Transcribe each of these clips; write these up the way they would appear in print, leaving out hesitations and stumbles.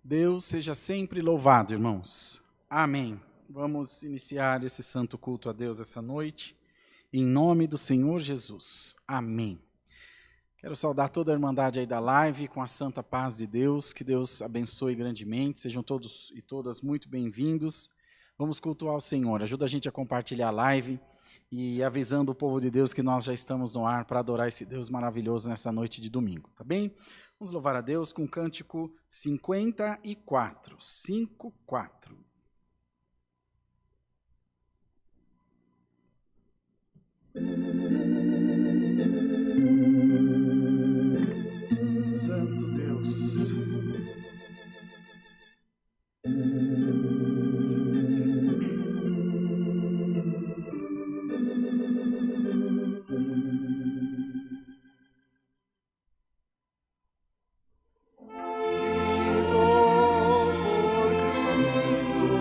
Deus seja sempre louvado, irmãos. Amém. Vamos iniciar esse santo culto a Deus essa noite, em nome do Senhor Jesus. Amém. Quero saudar toda a irmandade aí da live com a santa paz de Deus, que Deus abençoe grandemente, sejam todos e todas muito bem-vindos. Vamos cultuar o Senhor, ajuda a gente a compartilhar a live e avisando o povo de Deus que nós já estamos no ar para adorar esse Deus maravilhoso nessa noite de domingo, tá bem? Vamos louvar a Deus com o cântico 54, 54. Santo Deus. Vivo por Cristo.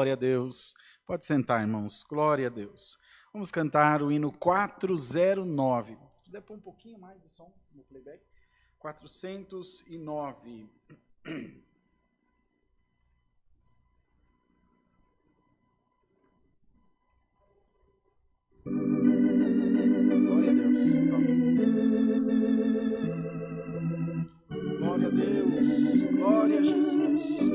Glória a Deus. Pode sentar, irmãos. Glória a Deus. Vamos cantar o hino 409. Se puder pôr um pouquinho mais de som no playback. 409. Glória a Deus. Glória a Deus. Glória a Jesus.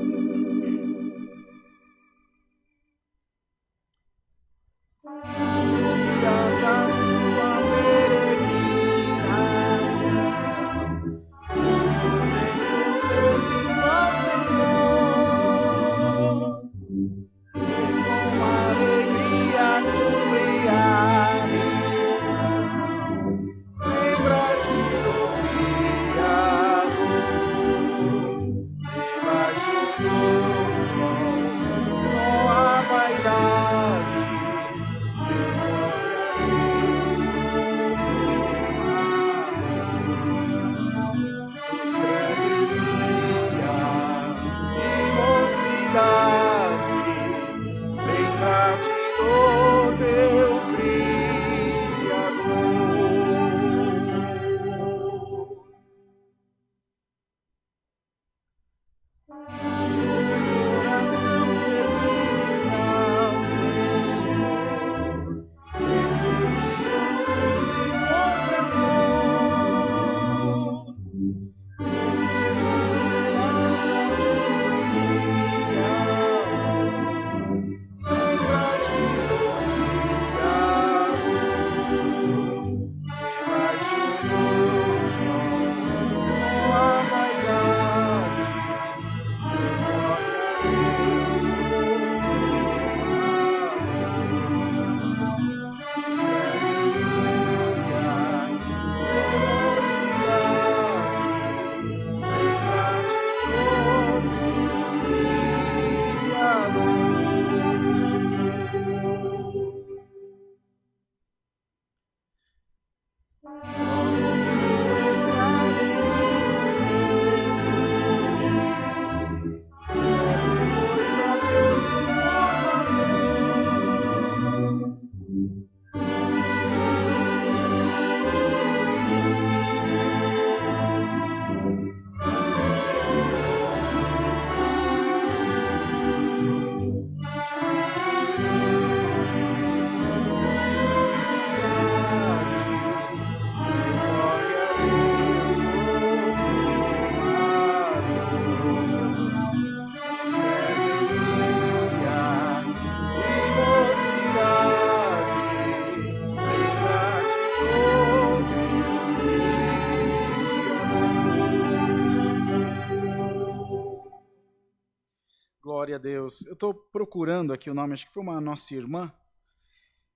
Glória a Deus. Eu estou procurando aqui o nome, acho que foi uma nossa irmã,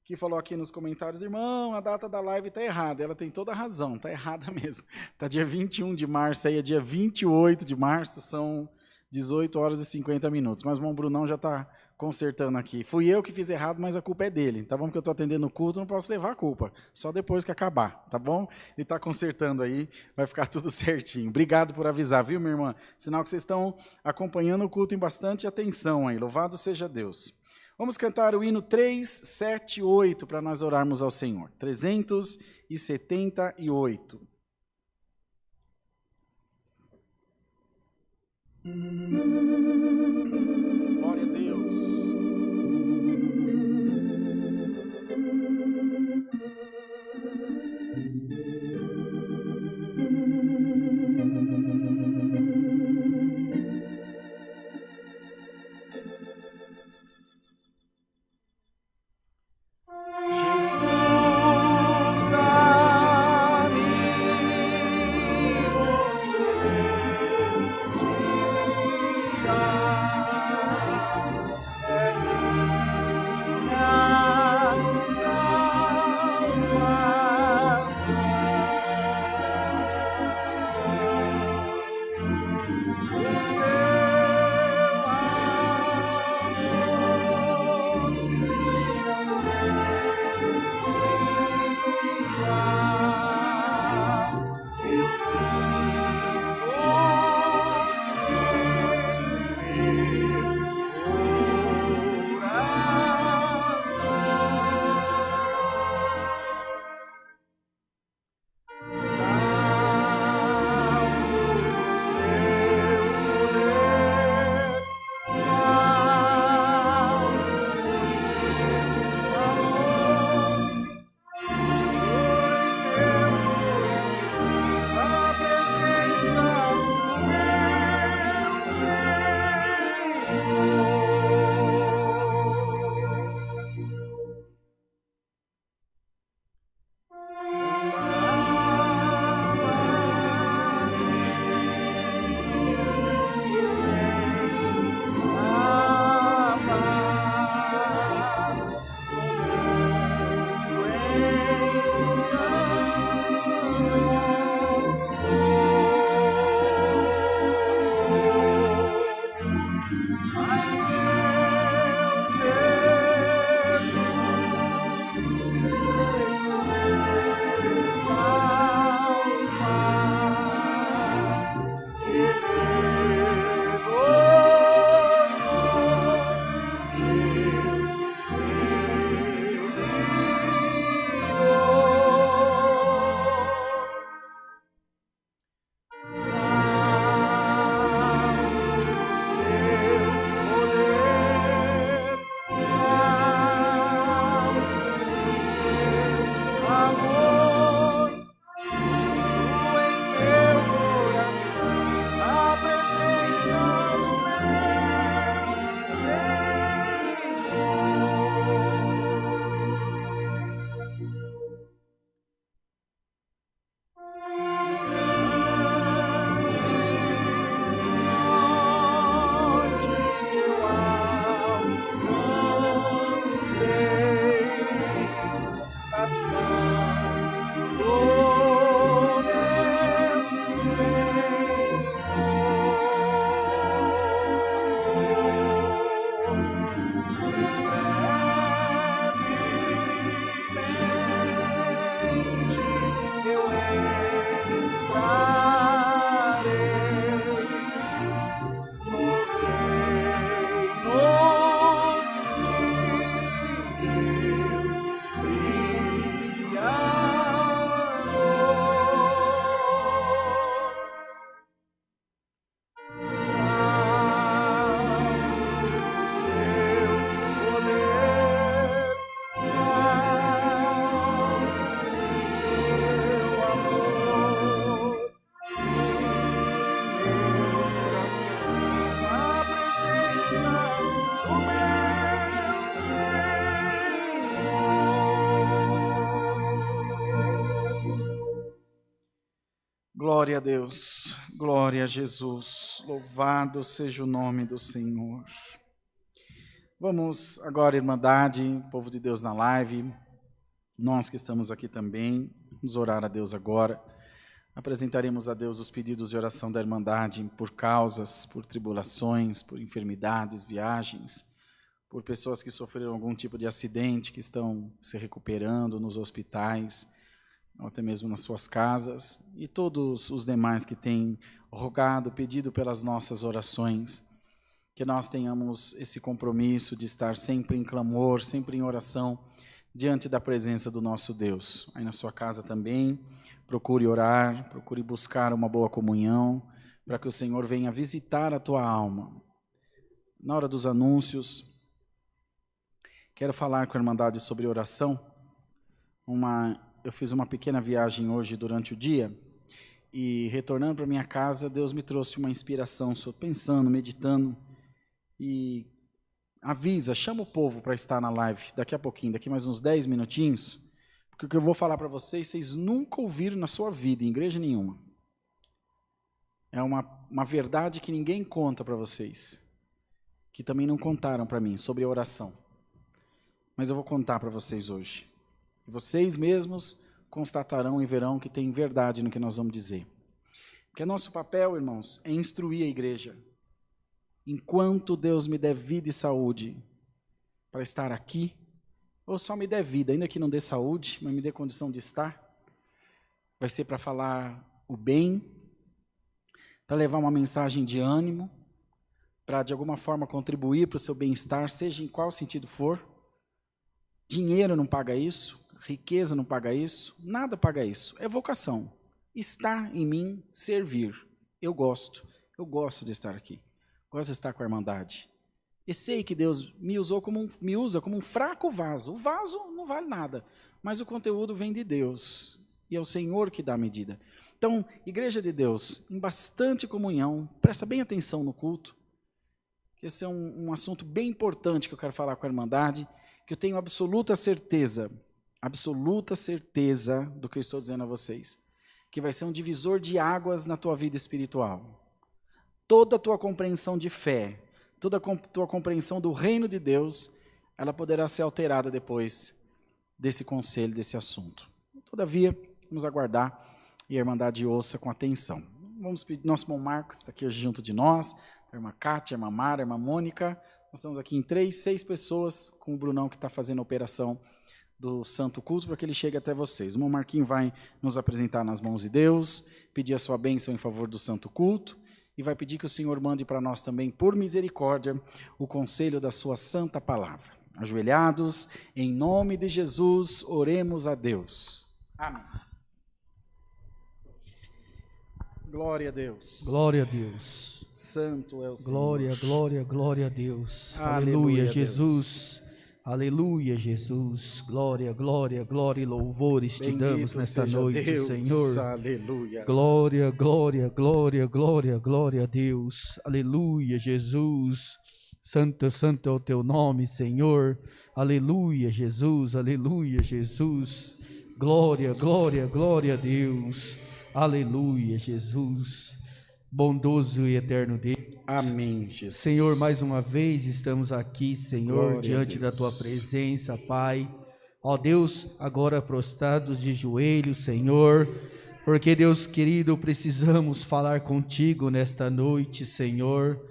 que falou aqui nos comentários, irmão, a data da live está errada. Ela tem toda a razão, está errada mesmo. Está dia 21 de março, aí é dia 28 de março, são 18 horas e 50 minutos. Mas o irmão Brunão já está consertando aqui. Fui eu que fiz errado, mas a culpa é dele. Tá bom? Porque eu estou atendendo o culto, não posso levar a culpa. Só depois que acabar, tá bom? Ele está consertando aí, vai ficar tudo certinho. Obrigado por avisar, viu, minha irmã? Sinal que vocês estão acompanhando o culto em bastante atenção aí. Louvado seja Deus. Vamos cantar o hino 378 para nós orarmos ao Senhor. 378. Glória a Deus. Glória a Deus, glória a Jesus, louvado seja o nome do Senhor. Vamos agora, Irmandade, povo de Deus na live, nós que estamos aqui também, vamos orar a Deus agora. Apresentaremos a Deus os pedidos de oração da Irmandade por causas, por tribulações, por enfermidades, viagens, por pessoas que sofreram algum tipo de acidente, que estão se recuperando nos hospitais, ou até mesmo nas suas casas, e todos os demais que têm rogado, pedido pelas nossas orações, que nós tenhamos esse compromisso de estar sempre em clamor, sempre em oração, diante da presença do nosso Deus. Aí na sua casa também, procure orar, procure buscar uma boa comunhão, para que o Senhor venha visitar a tua alma. Na hora dos anúncios, quero falar com a Irmandade sobre oração. Eu fiz uma pequena viagem hoje durante o dia, e retornando para minha casa, Deus me trouxe uma inspiração, estou pensando, meditando, e chama o povo para estar na live daqui a pouquinho, daqui mais uns 10 minutinhos, porque o que eu vou falar para vocês, vocês nunca ouviram na sua vida, em igreja nenhuma. É uma verdade que ninguém conta para vocês, que também não contaram para mim, sobre a oração. Mas eu vou contar para vocês hoje. E vocês mesmos constatarão e verão que tem verdade no que nós vamos dizer. Porque nosso papel, irmãos, é instruir a igreja. Enquanto Deus me der vida e saúde para estar aqui, ou só me der vida, ainda que não dê saúde, mas me dê condição de estar, vai ser para falar o bem, para levar uma mensagem de ânimo, para de alguma forma contribuir para o seu bem-estar, seja em qual sentido for. Dinheiro não paga isso, riqueza não paga isso, nada paga isso, é vocação. Está em mim servir. Eu gosto de estar aqui, gosto de estar com a Irmandade. E sei que Deus me usa como um fraco vaso. O vaso não vale nada, mas o conteúdo vem de Deus, e é o Senhor que dá a medida. Então, Igreja de Deus, em bastante comunhão, presta bem atenção no culto, que esse é um assunto bem importante que eu quero falar com a Irmandade, que eu tenho absoluta certeza do que eu estou dizendo a vocês, que vai ser um divisor de águas na tua vida espiritual. Toda a tua compreensão de fé, toda a tua compreensão do reino de Deus, ela poderá ser alterada depois desse conselho, desse assunto. Todavia, vamos aguardar e a Irmandade ouça com atenção. Vamos pedir, nosso irmão Marcos está aqui hoje junto de nós, a irmã Cátia, a irmã Mara, a irmã Mônica. Nós estamos aqui em 6 pessoas, com o Brunão que está fazendo a operação do Santo Culto, para que ele chegue até vocês. O irmão Marquinho vai nos apresentar nas mãos de Deus, pedir a sua bênção em favor do Santo Culto, e vai pedir que o Senhor mande para nós também, por misericórdia, o conselho da sua santa palavra. Ajoelhados, em nome de Jesus, oremos a Deus. Amém. Glória a Deus. Glória a Deus. Santo é o Senhor. Glória, glória, glória a Deus. Aleluia, Jesus. Deus. Aleluia, Jesus. Glória, glória, glória e louvores te Bendito damos nesta seja noite, Deus. Senhor. Aleluia. Glória, glória, glória, glória, glória a Deus. Aleluia, Jesus. Santo, santo é o teu nome, Senhor. Aleluia, Jesus. Aleluia, Jesus. Glória, glória, glória a Deus. Aleluia, Jesus. Bondoso e eterno Deus. Amém, Jesus. Senhor, mais uma vez estamos aqui, Senhor, Glória diante da Tua presença, Pai. Ó Deus, agora prostrados de joelhos, Senhor, porque, Deus querido, precisamos falar contigo nesta noite, Senhor.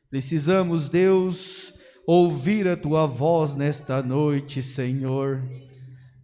Precisamos, Deus, ouvir a Tua voz nesta noite, Senhor.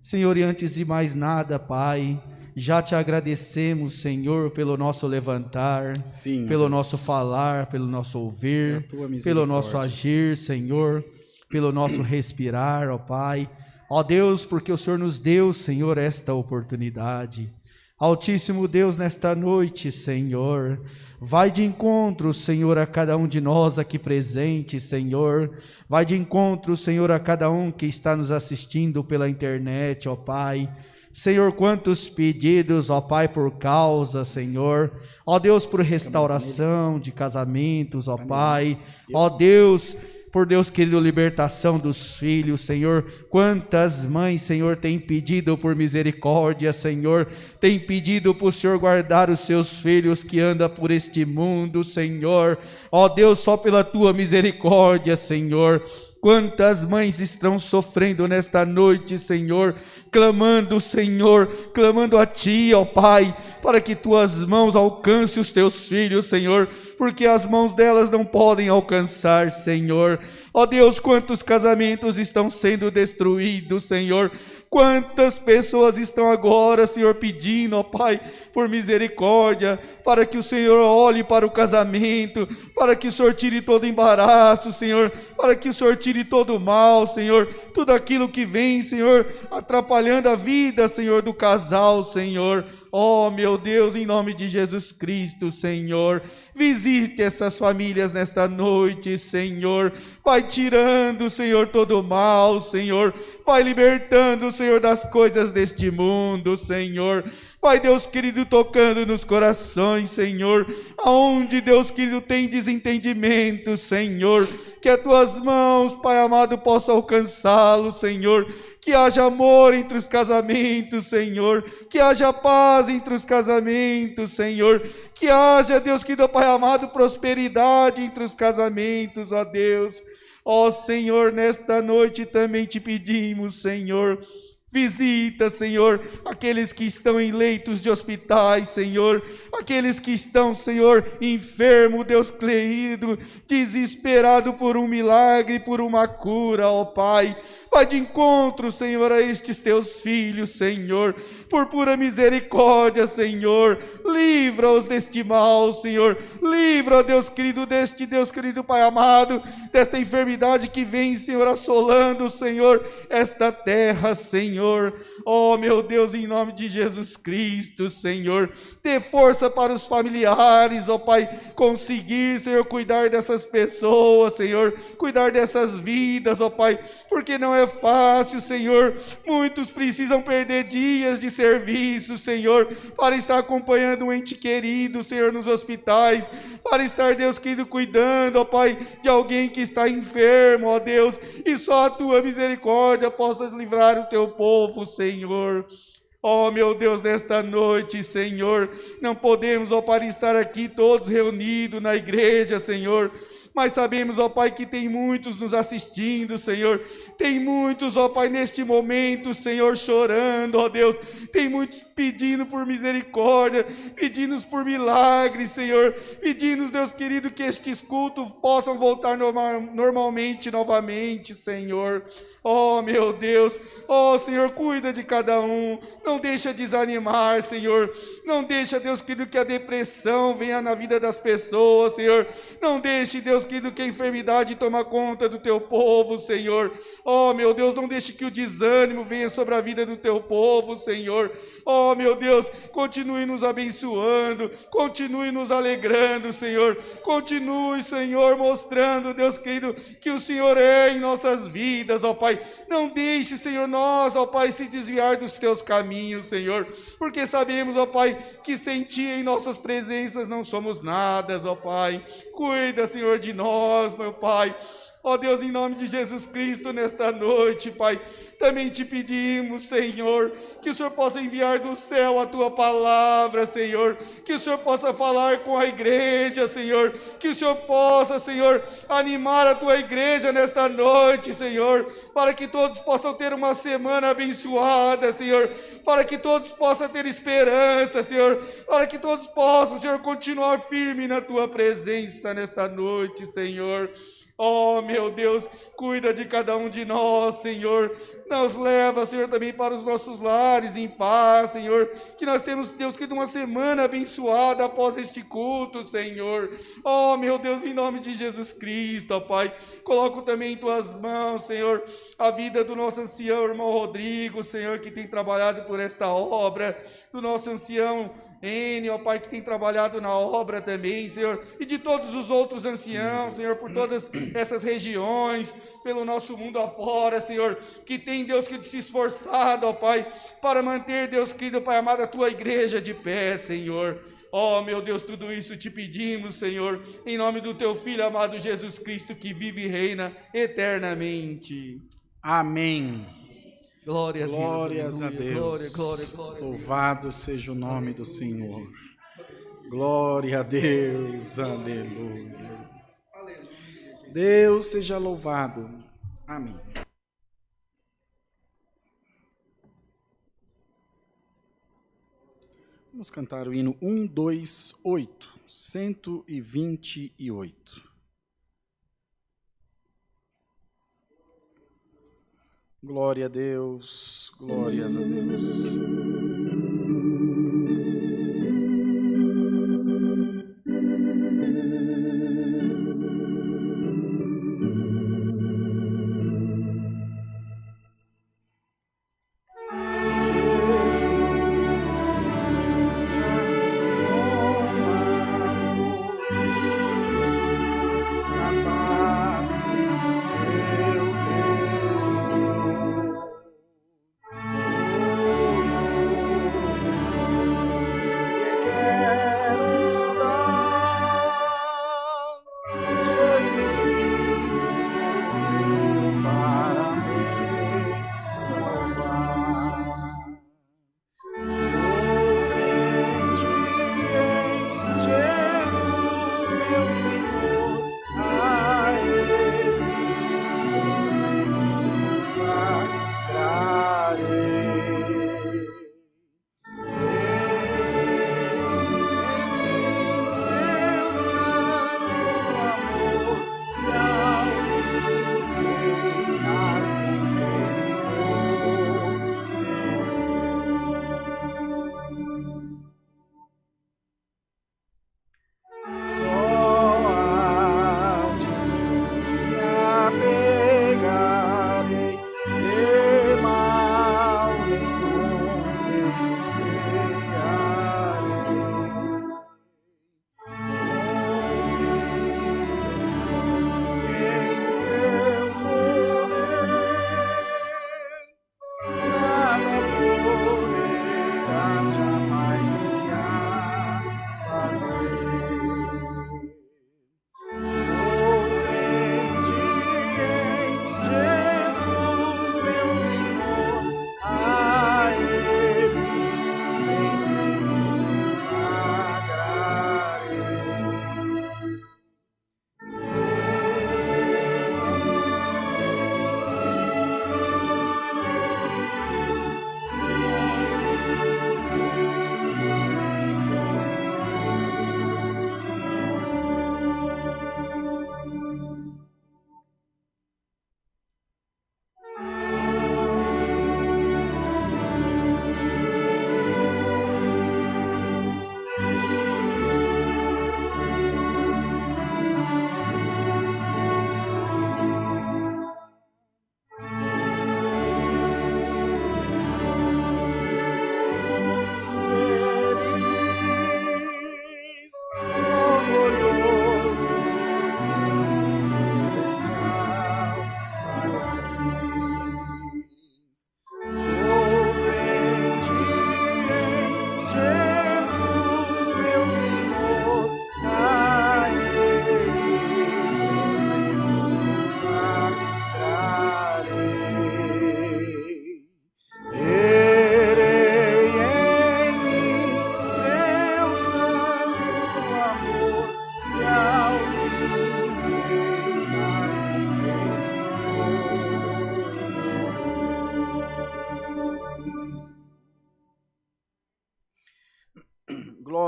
Senhor, e antes de mais nada, Pai, já te agradecemos, Senhor, pelo nosso levantar, Sim, pelo Deus. nosso falar, pelo nosso ouvir, tua pelo nosso agir, Senhor, pelo nosso respirar, ó Pai. Ó Deus, porque o Senhor nos deu, Senhor, esta oportunidade. Altíssimo Deus, nesta noite, Senhor, vai de encontro, Senhor, a cada um de nós aqui presente, Senhor. Vai de encontro, Senhor, a cada um que está nos assistindo pela internet, ó Pai. Senhor, quantos pedidos, ó Pai, por causa, Senhor, ó Deus, por restauração de casamentos, ó Pai, ó Deus, por Deus querido, libertação dos filhos, Senhor. Quantas mães, Senhor, têm pedido por misericórdia, Senhor, têm pedido para o Senhor guardar os seus filhos que andam por este mundo, Senhor. Ó Deus, só pela tua misericórdia, Senhor. Quantas mães estão sofrendo nesta noite, Senhor, clamando, Senhor, clamando a Ti, ó Pai, para que Tuas mãos alcancem os Teus filhos, Senhor, porque as mãos delas não podem alcançar, Senhor. Ó Deus, quantos casamentos estão sendo destruídos, Senhor, quantas pessoas estão agora, Senhor, pedindo, ó Pai, por misericórdia, para que o Senhor olhe para o casamento, para que o Senhor tire todo embaraço, Senhor, para que o Senhor tire todo o mal, Senhor, tudo aquilo que vem, Senhor, atrapalhando a vida, Senhor, do casal, Senhor. Oh, meu Deus, em nome de Jesus Cristo, Senhor, visite essas famílias nesta noite, Senhor, vai tirando, Senhor, todo o mal, Senhor, vai libertando, Senhor, das coisas deste mundo, Senhor, vai, Deus querido, tocando nos corações, Senhor, aonde, Deus querido, tem desentendimento, Senhor, que as Tuas mãos, Pai amado, possam alcançá-lo, Senhor, que haja amor entre os casamentos, Senhor, que haja paz entre os casamentos, Senhor, que haja, Deus querido, Pai amado, prosperidade entre os casamentos, ó Deus. Ó Senhor, nesta noite também te pedimos, Senhor, visita, Senhor, aqueles que estão em leitos de hospitais, Senhor, aqueles que estão, Senhor, enfermo, Deus querido, desesperado por um milagre, por uma cura, ó Pai. Vai de encontro, Senhor, a estes Teus filhos, Senhor, por pura misericórdia, Senhor, livra-os deste mal, Senhor, livra, Deus querido, deste, Deus querido, Pai amado, desta enfermidade que vem, Senhor, assolando, Senhor, esta terra, Senhor. Oh, meu Deus, em nome de Jesus Cristo, Senhor, dê força para os familiares, ó Pai, conseguir, Senhor, cuidar dessas pessoas, Senhor, cuidar dessas vidas, ó Pai, porque não é fácil, Senhor, muitos precisam perder dias de serviço, Senhor, para estar acompanhando um ente querido, Senhor, nos hospitais, para estar, Deus querido, cuidando, ó Pai, de alguém que está enfermo, ó Deus, e só a Tua misericórdia possa livrar o Teu povo, Senhor. Oh, meu Deus, nesta noite, Senhor, não podemos, ó Pai, estar aqui todos reunidos na igreja, Senhor, mas sabemos, ó Pai, que tem muitos nos assistindo, Senhor, tem muitos, ó Pai, neste momento, Senhor, chorando, ó Deus, tem muitos pedindo por misericórdia, pedindo por milagres, Senhor, pedindo, Deus querido, que estes cultos possam voltar normalmente, novamente, Senhor. Oh, meu Deus, oh, Senhor, cuida de cada um, não deixa desanimar, Senhor, não deixa, Deus querido, que a depressão venha na vida das pessoas, Senhor, não deixe, Deus querido, que a enfermidade tome conta do Teu povo, Senhor. Oh, meu Deus, não deixe que o desânimo venha sobre a vida do Teu povo, Senhor. Oh, meu Deus, continue nos abençoando, continue nos alegrando, Senhor, continue, Senhor, mostrando, Deus querido, que o Senhor é em nossas vidas, ó Pai. Não deixe, Senhor, nós, ó Pai, se desviar dos Teus caminhos, Senhor, porque sabemos, ó Pai, que sem Ti em nossas presenças não somos nada, ó Pai. Cuida, Senhor, de nós, meu Pai. Ó Deus, em nome de Jesus Cristo, nesta noite, Pai, também te pedimos, Senhor, que o Senhor possa enviar do céu a Tua palavra, Senhor, que o Senhor possa falar com a igreja, Senhor, que o Senhor possa, Senhor, animar a Tua igreja nesta noite, Senhor, para que todos possam ter uma semana abençoada, Senhor, para que todos possam ter esperança, Senhor, para que todos possam, Senhor, continuar firme na Tua presença nesta noite, Senhor. Oh, meu Deus, cuida de cada um de nós, Senhor. Nos leva, Senhor, também para os nossos lares em paz, Senhor. Que nós temos, Deus, que uma semana abençoada após este culto, Senhor. Oh, meu Deus, em nome de Jesus Cristo, ó Pai. Coloco também em Tuas mãos, Senhor, a vida do nosso ancião, irmão Rodrigo, Senhor, que tem trabalhado por esta obra. Do nosso ancião N, ó Pai, que tem trabalhado na obra também, Senhor, e de todos os outros anciãos, Senhor, por todas essas regiões, pelo nosso mundo afora, Senhor, que tem tem, Deus querido, se esforçado, ó Pai, para manter, Deus querido, Pai amado, a tua igreja de pé, Senhor. Ó, meu Deus, tudo isso te pedimos, Senhor, em nome do teu Filho amado Jesus Cristo, que vive e reina eternamente. Amém. Glória a Deus. Glórias a Aleluia. Deus. Glória. Louvado seja o nome do Senhor. Glória a Deus. Aleluia. Deus seja louvado. Amém. Vamos cantar o hino 128, 128. Glória a Deus, glórias a Deus.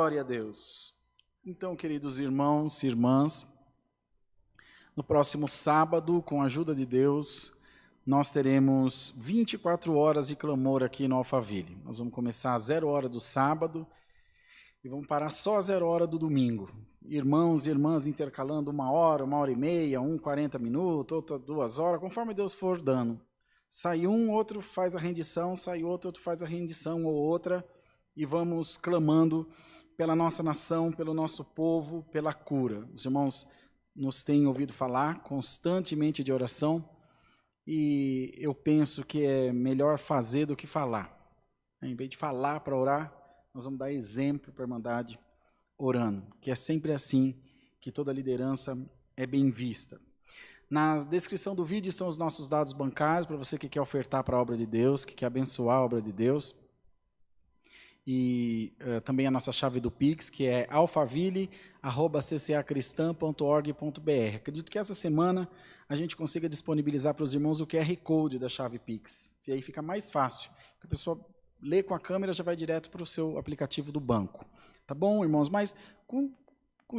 Glória a Deus. Então, queridos irmãos e irmãs, no próximo sábado, com a ajuda de Deus, nós teremos 24 horas de clamor aqui no Alphaville. Nós vamos começar às 0 hora do sábado e vamos parar só às 0 hora do domingo. Irmãos e irmãs intercalando 1 hora, 1h30, 40 minutos, outra 2 horas, conforme Deus for dando. Sai um, outro faz a rendição, sai outro faz a rendição ou outra, e vamos clamando pela nossa nação, pelo nosso povo, pela cura. Os irmãos nos têm ouvido falar constantemente de oração, e eu penso que é melhor fazer do que falar. Em vez de falar para orar, nós vamos dar exemplo para a Irmandade orando, que é sempre assim que toda liderança é bem vista. Na descrição do vídeo estão os nossos dados bancários, para você que quer ofertar para a obra de Deus, que quer abençoar a obra de Deus. E também a nossa chave do Pix, que é alfaville@ccacristã.org.br. Acredito que essa semana a gente consiga disponibilizar para os irmãos o QR Code da chave Pix. E aí fica mais fácil. A pessoa lê com a câmera, já vai direto para o seu aplicativo do banco. Tá bom, irmãos? Mas com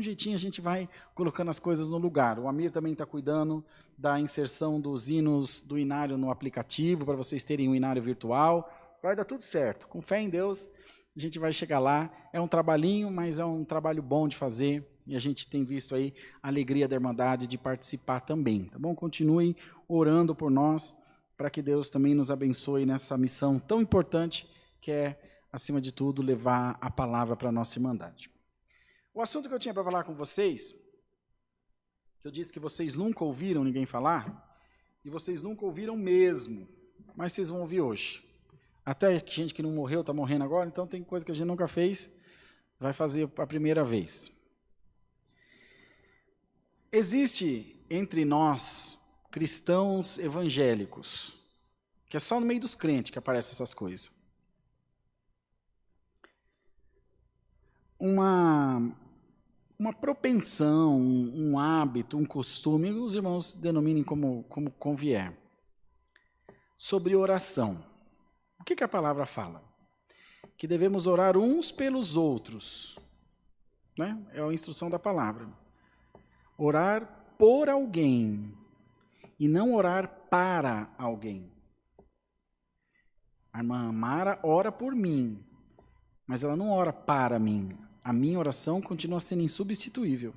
jeitinho a gente vai colocando as coisas no lugar. O Amir também está cuidando da inserção dos hinos do Inário no aplicativo, para vocês terem um Inário virtual. Vai dar tudo certo. Com fé em Deus, a gente vai chegar lá. É um trabalhinho, mas é um trabalho bom de fazer. E a gente tem visto aí a alegria da Irmandade de participar também. Tá bom? Continuem orando por nós, para que Deus também nos abençoe nessa missão tão importante, que é, acima de tudo, levar a palavra para a nossa Irmandade. O assunto que eu tinha para falar com vocês, que eu disse que vocês nunca ouviram ninguém falar, e vocês nunca ouviram mesmo, mas vocês vão ouvir hoje. Até gente que não morreu está morrendo agora, então tem coisa que a gente nunca fez, vai fazer a primeira vez. Existe entre nós, cristãos evangélicos, que é só no meio dos crentes que aparecem essas coisas, uma propensão, um hábito, um costume, os irmãos denominem como convier, sobre oração. O que a palavra fala? Que devemos orar uns pelos outros, né? É a instrução da palavra. Orar por alguém e não orar para alguém. A irmã Mara ora por mim, mas ela não ora para mim. A minha oração continua sendo insubstituível.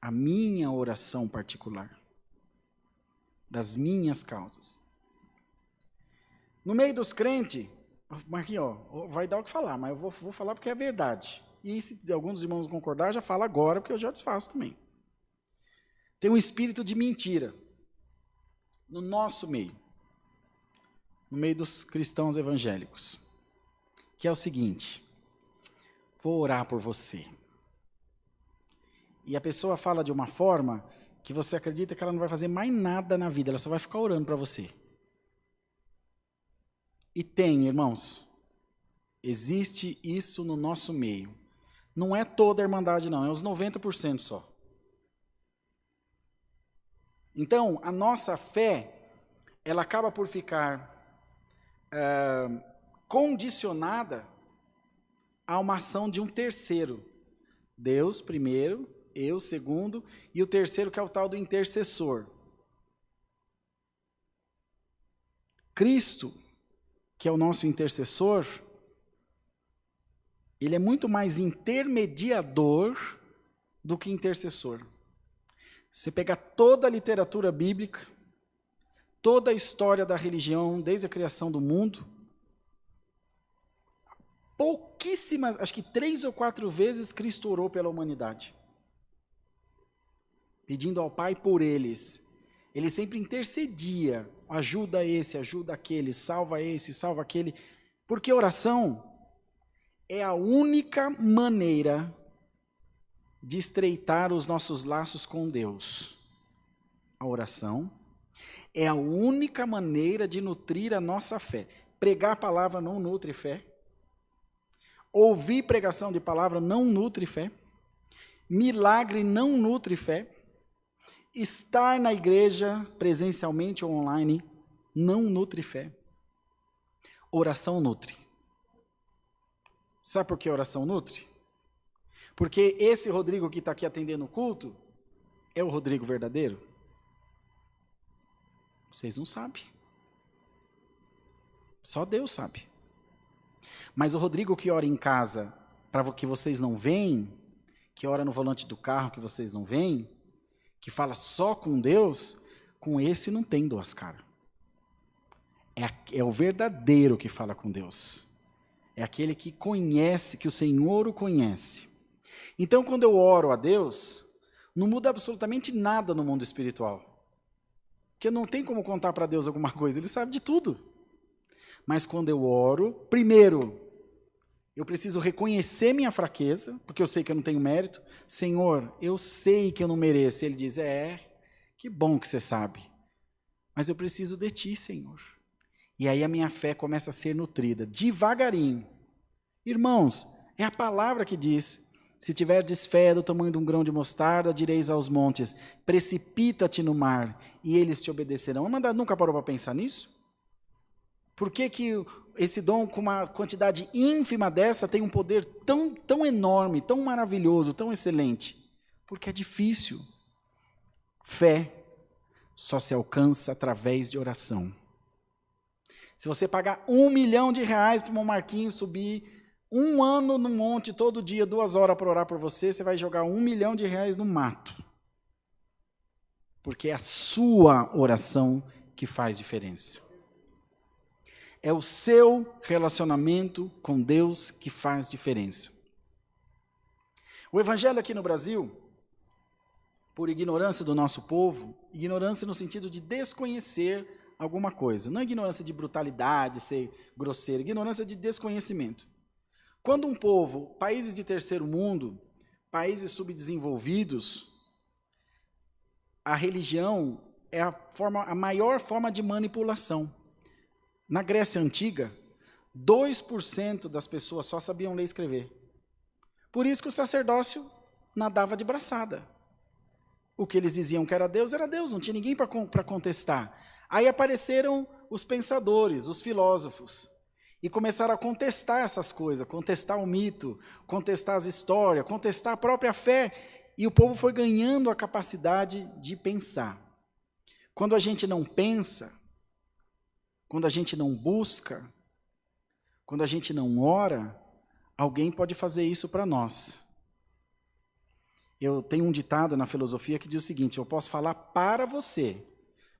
A minha oração particular. Das minhas causas. No meio dos crentes, aqui, vai dar o que falar, mas eu vou falar porque é verdade. E se alguns dos irmãos concordar, já fala agora, porque eu já desfaço também. Tem um espírito de mentira no nosso meio. No meio dos cristãos evangélicos. Que é o seguinte: vou orar por você. E a pessoa fala de uma forma que você acredita que ela não vai fazer mais nada na vida, ela só vai ficar orando para você. E tem, irmãos, existe isso no nosso meio. Não é toda a Irmandade não, é uns 90% só. Então, a nossa fé, ela acaba por ficar condicionada a uma ação de um terceiro. Deus primeiro, eu segundo, e o terceiro que é o tal do intercessor. Cristo, que é o nosso intercessor, ele é muito mais intermediador do que intercessor. Você pega toda a literatura bíblica, toda a história da religião, desde a criação do mundo, pouquíssimas, acho que 3 ou 4 vezes Cristo orou pela humanidade, pedindo ao Pai por eles. Ele sempre intercedia, ajuda esse, ajuda aquele, salva esse, salva aquele, porque oração é a única maneira de estreitar os nossos laços com Deus. A oração é a única maneira de nutrir a nossa fé. Pregar a palavra não nutre fé. Ouvir pregação de palavra não nutre fé. Milagre não nutre fé. Estar na igreja presencialmente ou online não nutre fé. Oração nutre. Sabe por que oração nutre? Porque esse Rodrigo que está aqui atendendo o culto é o Rodrigo verdadeiro? Vocês não sabem. Só Deus sabe. Mas o Rodrigo que ora em casa, para que vocês não veem, que ora no volante do carro que vocês não veem, que fala só com Deus, com esse não tem duas caras. É o verdadeiro que fala com Deus. É aquele que conhece, que o Senhor o conhece. Então, quando eu oro a Deus, não muda absolutamente nada no mundo espiritual. Porque não tem como contar para Deus alguma coisa, Ele sabe de tudo. Mas quando eu oro, primeiro, eu preciso reconhecer minha fraqueza, porque eu sei que eu não tenho mérito. Senhor, eu sei que eu não mereço. Ele diz, que bom que você sabe. Mas eu preciso de Ti, Senhor. E aí a minha fé começa a ser nutrida, devagarinho. Irmãos, é a palavra que diz, se tiverdes fé do tamanho de um grão de mostarda, direis aos montes, precipita-te no mar, e eles te obedecerão. Mas nunca parou para pensar nisso? Por que esse dom, com uma quantidade ínfima dessa, tem um poder tão enorme, tão maravilhoso, tão excelente? Porque é difícil. Fé só se alcança através de oração. Se você pagar R$1 milhão para um Marquinhos subir 1 ano no monte, todo dia, 2 horas para orar por você, você vai jogar R$1 milhão no mato. Porque é a sua oração que faz diferença. É o seu relacionamento com Deus que faz diferença. O evangelho aqui no Brasil, por ignorância do nosso povo, ignorância no sentido de desconhecer alguma coisa, não é ignorância de brutalidade, ser grosseiro, ignorância de desconhecimento. Quando um povo, países de terceiro mundo, países subdesenvolvidos, a religião é a maior forma de manipulação. Na Grécia Antiga, 2% das pessoas só sabiam ler e escrever. Por isso que o sacerdócio nadava de braçada. O que eles diziam que era Deus, não tinha ninguém para contestar. Aí apareceram os pensadores, os filósofos, e começaram a contestar essas coisas, contestar o mito, contestar as histórias, contestar a própria fé, e o povo foi ganhando a capacidade de pensar. Quando a gente não pensa, quando a gente não busca, quando a gente não ora, alguém pode fazer isso para nós. Eu tenho um ditado na filosofia que diz o seguinte, eu posso falar para você,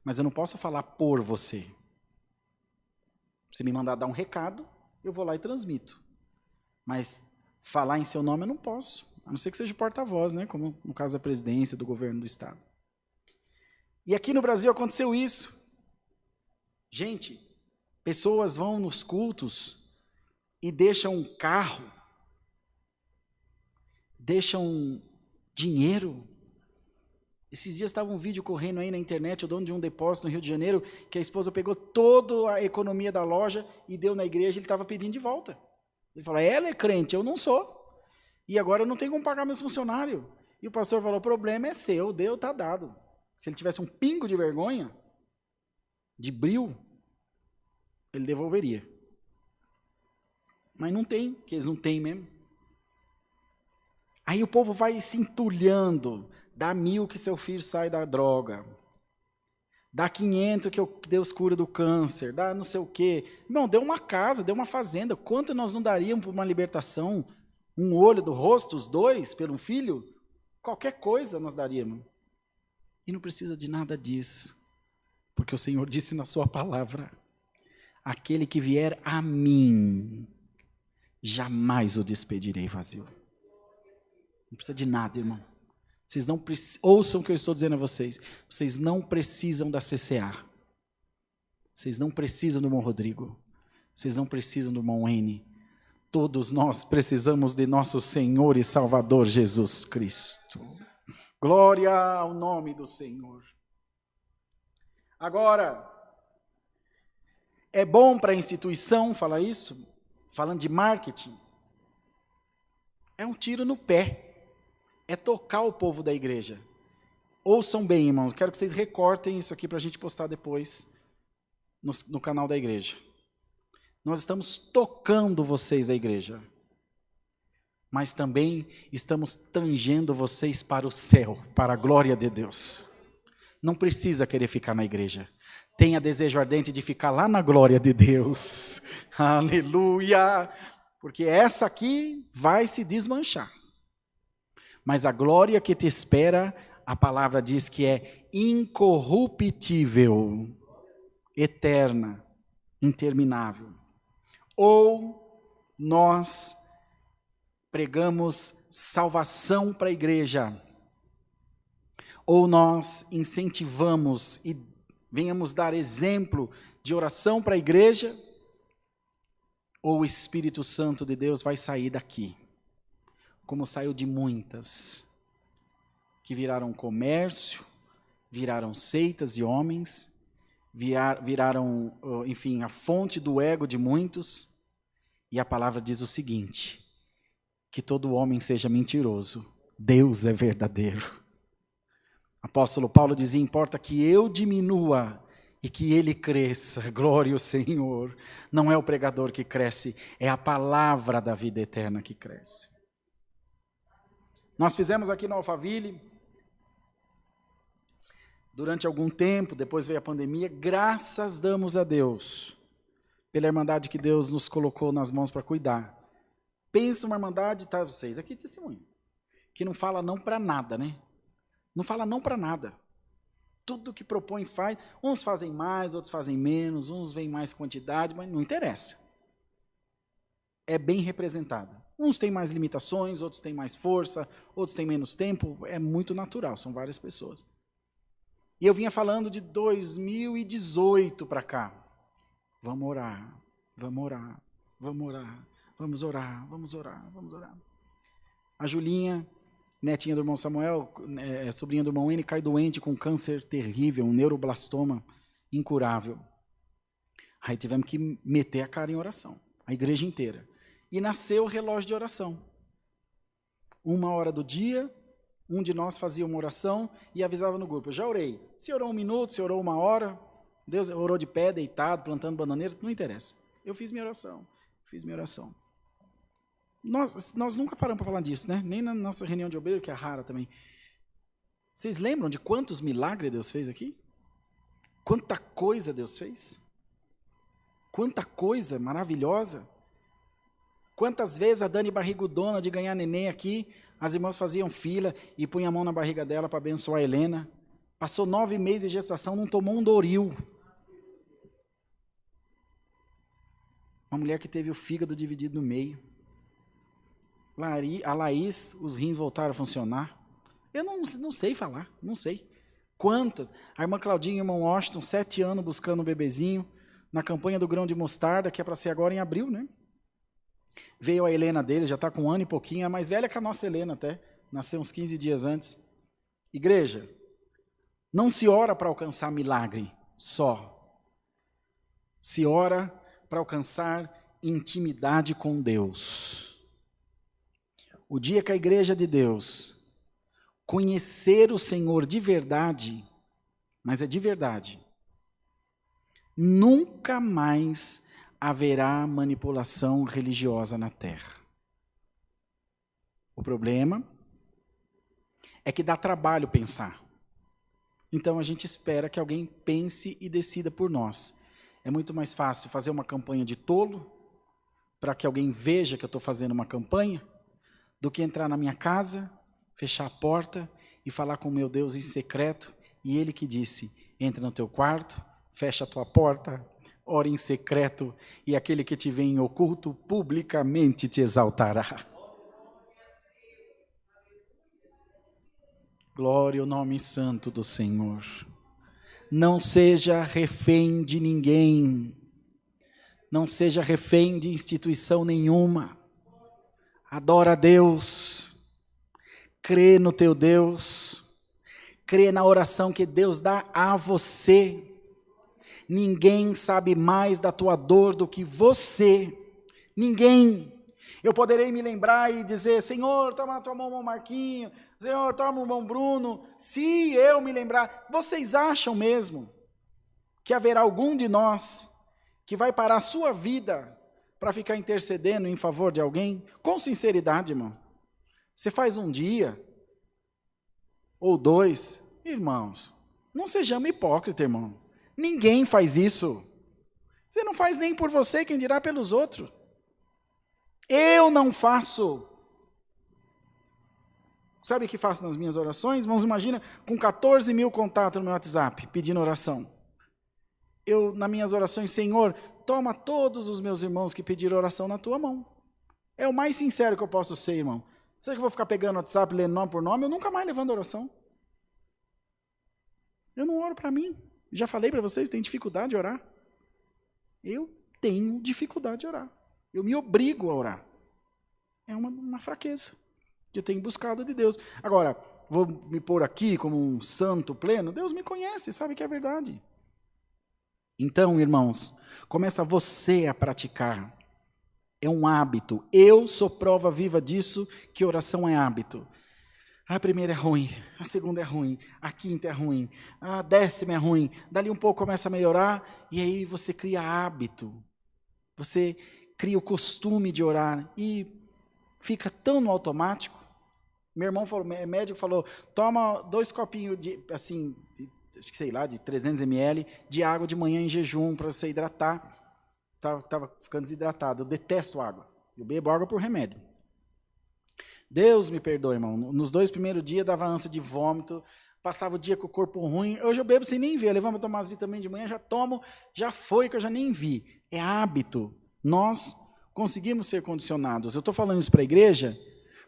mas eu não posso falar por você. Se me mandar dar um recado, eu vou lá e transmito. Mas falar em seu nome eu não posso, a não ser que seja porta-voz, né? Como no caso da presidência, do governo do Estado. E aqui no Brasil aconteceu isso. Gente, pessoas vão nos cultos e deixam um carro, deixam dinheiro. Esses dias estava um vídeo correndo aí na internet, o dono de um depósito no Rio de Janeiro, que a esposa pegou toda a economia da loja e deu na igreja, ele estava pedindo de volta. Ele falou, ela é crente, eu não sou. E agora eu não tenho como pagar meus funcionários. E o pastor falou, o problema é seu, Deus está dado. Se ele tivesse um pingo de vergonha, de brio, ele devolveria. Mas não tem, porque eles não têm mesmo. Aí o povo vai se entulhando, dá 1.000 que seu filho sai da droga, dá 500 que Deus cura do câncer, dá não sei o quê. Irmão, deu uma casa, deu uma fazenda, quanto nós não daríamos por uma libertação? Um olho do rosto, os 2, pelo filho? Qualquer coisa nós daríamos. E não precisa de nada disso, porque o Senhor disse na sua palavra, aquele que vier a mim, jamais o despedirei vazio. Não precisa de nada, irmão. Vocês não ouçam o que eu estou dizendo a vocês. Vocês não precisam da CCA. Vocês não precisam do irmão Rodrigo. Vocês não precisam do irmão N. Todos nós precisamos de nosso Senhor e Salvador Jesus Cristo. Glória ao nome do Senhor. Agora, é bom para a instituição falar isso? Falando de marketing? É um tiro no pé. É tocar o povo da igreja. Ouçam bem, irmãos, quero que vocês recortem isso aqui para a gente postar depois no canal da igreja. Nós estamos tocando vocês da igreja, mas também estamos tangendo vocês para o céu, para a glória de Deus. Não precisa querer ficar na igreja. Tenha desejo ardente de ficar lá na glória de Deus. Aleluia! Porque essa aqui vai se desmanchar. Mas a glória que te espera, a palavra diz que é incorruptível, eterna, interminável. Ou nós pregamos salvação para a igreja, ou nós incentivamos e venhamos dar exemplo de oração para a igreja, ou o Espírito Santo de Deus vai sair daqui, como saiu de muitas, que viraram comércio, viraram seitas e homens, viraram, enfim, a fonte do ego de muitos, e a palavra diz o seguinte, que todo homem seja mentiroso, Deus é verdadeiro. Apóstolo Paulo dizia, importa que eu diminua e que ele cresça, glória ao Senhor. Não é o pregador que cresce, é a palavra da vida eterna que cresce. Nós fizemos aqui no Alphaville, durante algum tempo, depois veio a pandemia, graças damos a Deus, pela irmandade que Deus nos colocou nas mãos para cuidar. Pensa uma irmandade, tá, vocês aqui testemunham, que não fala não para nada, né? Não fala não para nada. Tudo que propõe faz. Uns fazem mais, outros fazem menos, uns vêm mais quantidade, mas não interessa. É bem representada. Uns têm mais limitações, outros têm mais força, outros têm menos tempo. É muito natural, são várias pessoas. E eu vinha falando de 2018 para cá. Vamos orar, vamos orar, vamos orar, vamos orar, vamos orar, vamos orar. A Julinha, netinha do irmão Samuel, sobrinha do irmão N, cai doente com um câncer terrível, um neuroblastoma incurável. Aí tivemos que meter a cara em oração, a igreja inteira. E nasceu o relógio de oração. 1 hora do dia, um de nós fazia uma oração e avisava no grupo, eu já orei. Se orou 1 minuto, se orou 1 hora, Deus orou de pé, deitado, plantando bananeira, não interessa. Eu fiz minha oração, Nós nunca paramos para falar disso, né? Nem na nossa reunião de obreiro, que é rara também. Vocês lembram de quantos milagres Deus fez aqui? Quanta coisa Deus fez? Quanta coisa maravilhosa. Quantas vezes a Dani barrigudona de ganhar neném aqui, as irmãs faziam fila e punham a mão na barriga dela para abençoar a Helena. Passou 9 meses de gestação, não tomou um Doril. Uma mulher que teve o fígado dividido no meio. A Laís, os rins voltaram a funcionar. Eu não sei falar, não sei. Quantas? A irmã Claudinha e o irmão Washington, 7 anos buscando um bebezinho, na campanha do grão de mostarda, que é para ser agora em abril, né? Veio a Helena deles, já está com 1 ano e pouquinho, é mais velha que a nossa Helena até, nasceu uns 15 dias antes. Igreja, não se ora para alcançar milagre só. Se ora para alcançar intimidade com Deus. O dia que a igreja de Deus conhecer o Senhor de verdade, mas é de verdade, nunca mais haverá manipulação religiosa na terra. O problema é que dá trabalho pensar. Então a gente espera que alguém pense e decida por nós. É muito mais fácil fazer uma campanha de tolo, para que alguém veja que eu estou fazendo uma campanha, do que entrar na minha casa, fechar a porta e falar com o meu Deus em secreto, e Ele que disse, entra no teu quarto, fecha a tua porta, ora em secreto, e aquele que te vê em oculto, publicamente te exaltará. Glória ao nome santo do Senhor. Não seja refém de ninguém, não seja refém de instituição nenhuma. Adora a Deus, crê no teu Deus, crê na oração que Deus dá a você. Ninguém sabe mais da tua dor do que você, ninguém. Eu poderei me lembrar e dizer, Senhor, toma a tua mão, Marquinho, Senhor, toma a mão, Bruno, se eu me lembrar. Vocês acham mesmo que haverá algum de nós que vai parar a sua vida para ficar intercedendo em favor de alguém? Com sinceridade, irmão. Você faz um dia, ou 2, irmãos, não sejamos hipócritas, irmão. Ninguém faz isso. Você não faz nem por você, quem dirá pelos outros. Eu não faço. Sabe o que faço nas minhas orações? Irmãos, imagina, com 14 mil contatos no meu WhatsApp, pedindo oração. Eu, nas minhas orações, Senhor, toma todos os meus irmãos que pediram oração na tua mão. É o mais sincero que eu posso ser, irmão. Será que eu vou ficar pegando o WhatsApp, lendo nome por nome? Eu nunca mais levando oração. Eu não oro para mim. Já falei para vocês, tem dificuldade de orar? Eu tenho dificuldade de orar. Eu me obrigo a orar. É uma fraqueza que eu tenho buscado de Deus. Agora, vou me pôr aqui como um santo pleno? Deus me conhece, sabe que é verdade. Então, irmãos, começa você a praticar. É um hábito. Eu sou prova viva disso, que oração é hábito. A primeira é ruim, a segunda é ruim, a quinta é ruim, a 10ª é ruim. Dali um pouco começa a melhorar e aí você cria hábito. Você cria o costume de orar e fica tão no automático. Meu irmão falou, médico falou, toma 2 copinhos de, assim, acho que sei lá, de 300 ml de água de manhã em jejum para você hidratar. Estava ficando desidratado. Eu detesto água. Eu bebo água por remédio. Deus me perdoe, irmão. Nos 2 primeiros dias dava ânsia de vômito, passava o dia com o corpo ruim. Hoje eu bebo sem nem ver. Eu levanto a tomar as vitaminas de manhã, já tomo, já foi que eu já nem vi. É hábito. Nós conseguimos ser condicionados. Eu estou falando isso para a igreja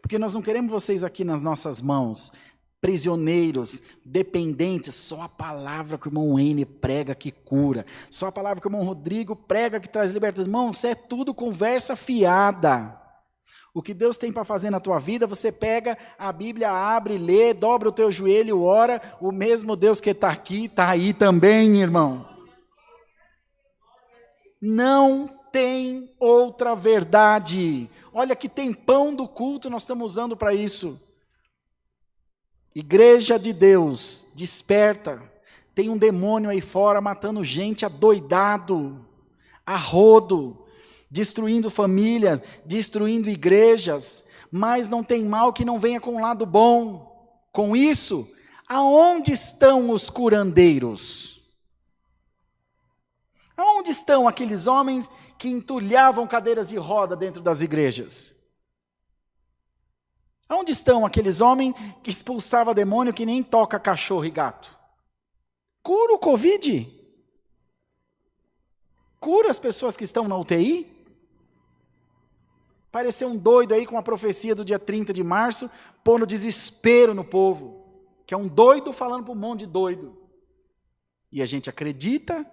porque nós não queremos vocês aqui nas nossas mãos, prisioneiros, dependentes, só a palavra que o irmão N prega que cura, só a palavra que o irmão Rodrigo prega que traz libertação. Irmão, isso é tudo conversa fiada. O que Deus tem para fazer na tua vida, você pega a Bíblia, abre, lê, dobra o teu joelho, ora, o mesmo Deus que está aqui, está aí também, irmão. Não tem outra verdade. Olha que tempão do culto nós estamos usando para isso. Igreja de Deus, desperta. Tem um demônio aí fora matando gente adoidado, a rodo, destruindo famílias, destruindo igrejas, mas não tem mal que não venha com um lado bom. Com isso, aonde estão os curandeiros? Aonde estão aqueles homens que entulhavam cadeiras de roda dentro das igrejas? Onde estão aqueles homens que expulsavam demônio que nem toca cachorro e gato? Cura o Covid? Cura as pessoas que estão na UTI? Pareceu um doido aí com a profecia do dia 30 de março, pondo desespero no povo, que é um doido falando para um monte de doido. E a gente acredita,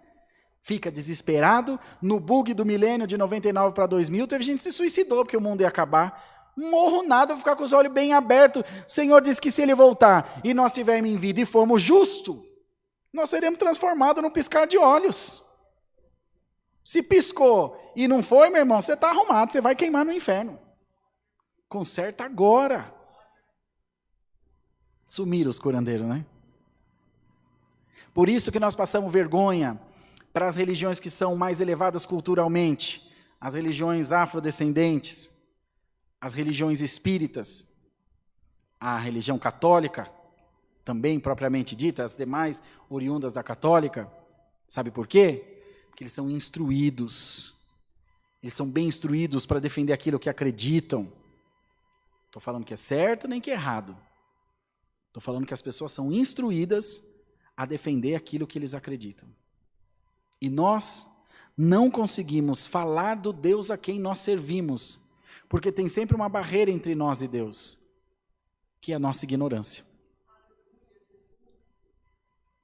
fica desesperado. No bug do milênio de 99 para 2000, teve gente que se suicidou porque o mundo ia acabar. Morro nada, vou ficar com os olhos bem abertos. O Senhor disse que se Ele voltar e nós estivermos em vida e formos justos, nós seremos transformados num piscar de olhos. Se piscou e não foi, meu irmão, você está arrumado, você vai queimar no inferno. Conserta agora. Sumiram os curandeiros, né? Por isso que nós passamos vergonha para as religiões que são mais elevadas culturalmente, as religiões afrodescendentes, as religiões espíritas, a religião católica, também propriamente dita, as demais oriundas da católica. Sabe por quê? Porque eles são instruídos. Eles são bem instruídos para defender aquilo que acreditam. Estou falando que é certo nem que é errado. Estou falando que as pessoas são instruídas a defender aquilo que eles acreditam. E nós não conseguimos falar do Deus a quem nós servimos, porque tem sempre uma barreira entre nós e Deus, que é a nossa ignorância.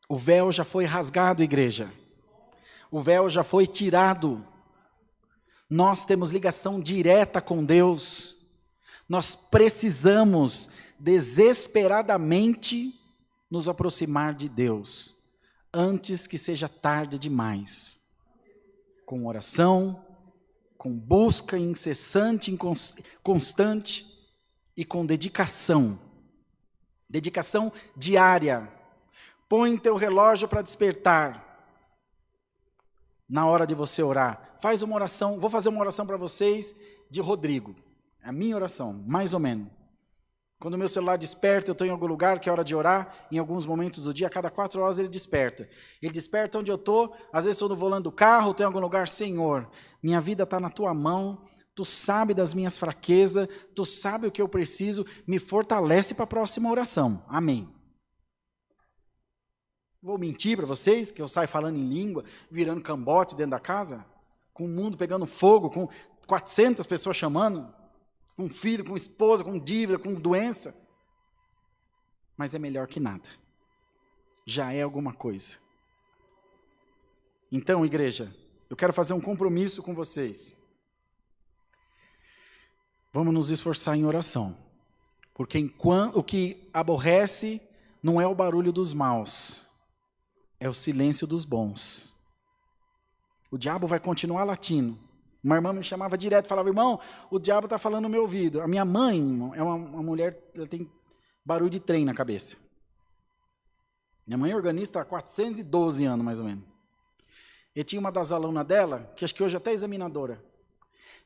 O véu já foi rasgado, igreja. O véu já foi tirado. Nós temos ligação direta com Deus. Nós precisamos desesperadamente nos aproximar de Deus, antes que seja tarde demais. Com oração, com busca incessante, constante e com dedicação. Dedicação diária. Põe teu relógio para despertar. Na hora de você orar. Faz uma oração, vou fazer uma oração para vocês de Rodrigo. É a minha oração, mais ou menos. Quando o meu celular desperta, eu estou em algum lugar que é hora de orar, em alguns momentos do dia, a cada 4 horas ele desperta. Ele desperta onde eu estou, às vezes estou no volante do carro, estou em algum lugar. Senhor, minha vida está na tua mão, tu sabe das minhas fraquezas, tu sabe o que eu preciso, me fortalece para a próxima oração. Amém. Vou mentir para vocês, que eu saio falando em língua, virando cambote dentro da casa, com o mundo pegando fogo, com 400 pessoas chamando, com filho, com esposa, com dívida, com doença. Mas é melhor que nada. Já é alguma coisa. Então, igreja, eu quero fazer um compromisso com vocês. Vamos nos esforçar em oração. Porque o que aborrece não é o barulho dos maus, é o silêncio dos bons. O diabo vai continuar latindo. Uma irmã me chamava direto, falava, irmão, o diabo está falando no meu ouvido. A minha mãe, irmão, é uma mulher, ela tem barulho de trem na cabeça. Minha mãe é organista há 412 anos, mais ou menos. E tinha uma das alunas dela, que acho que hoje até é examinadora.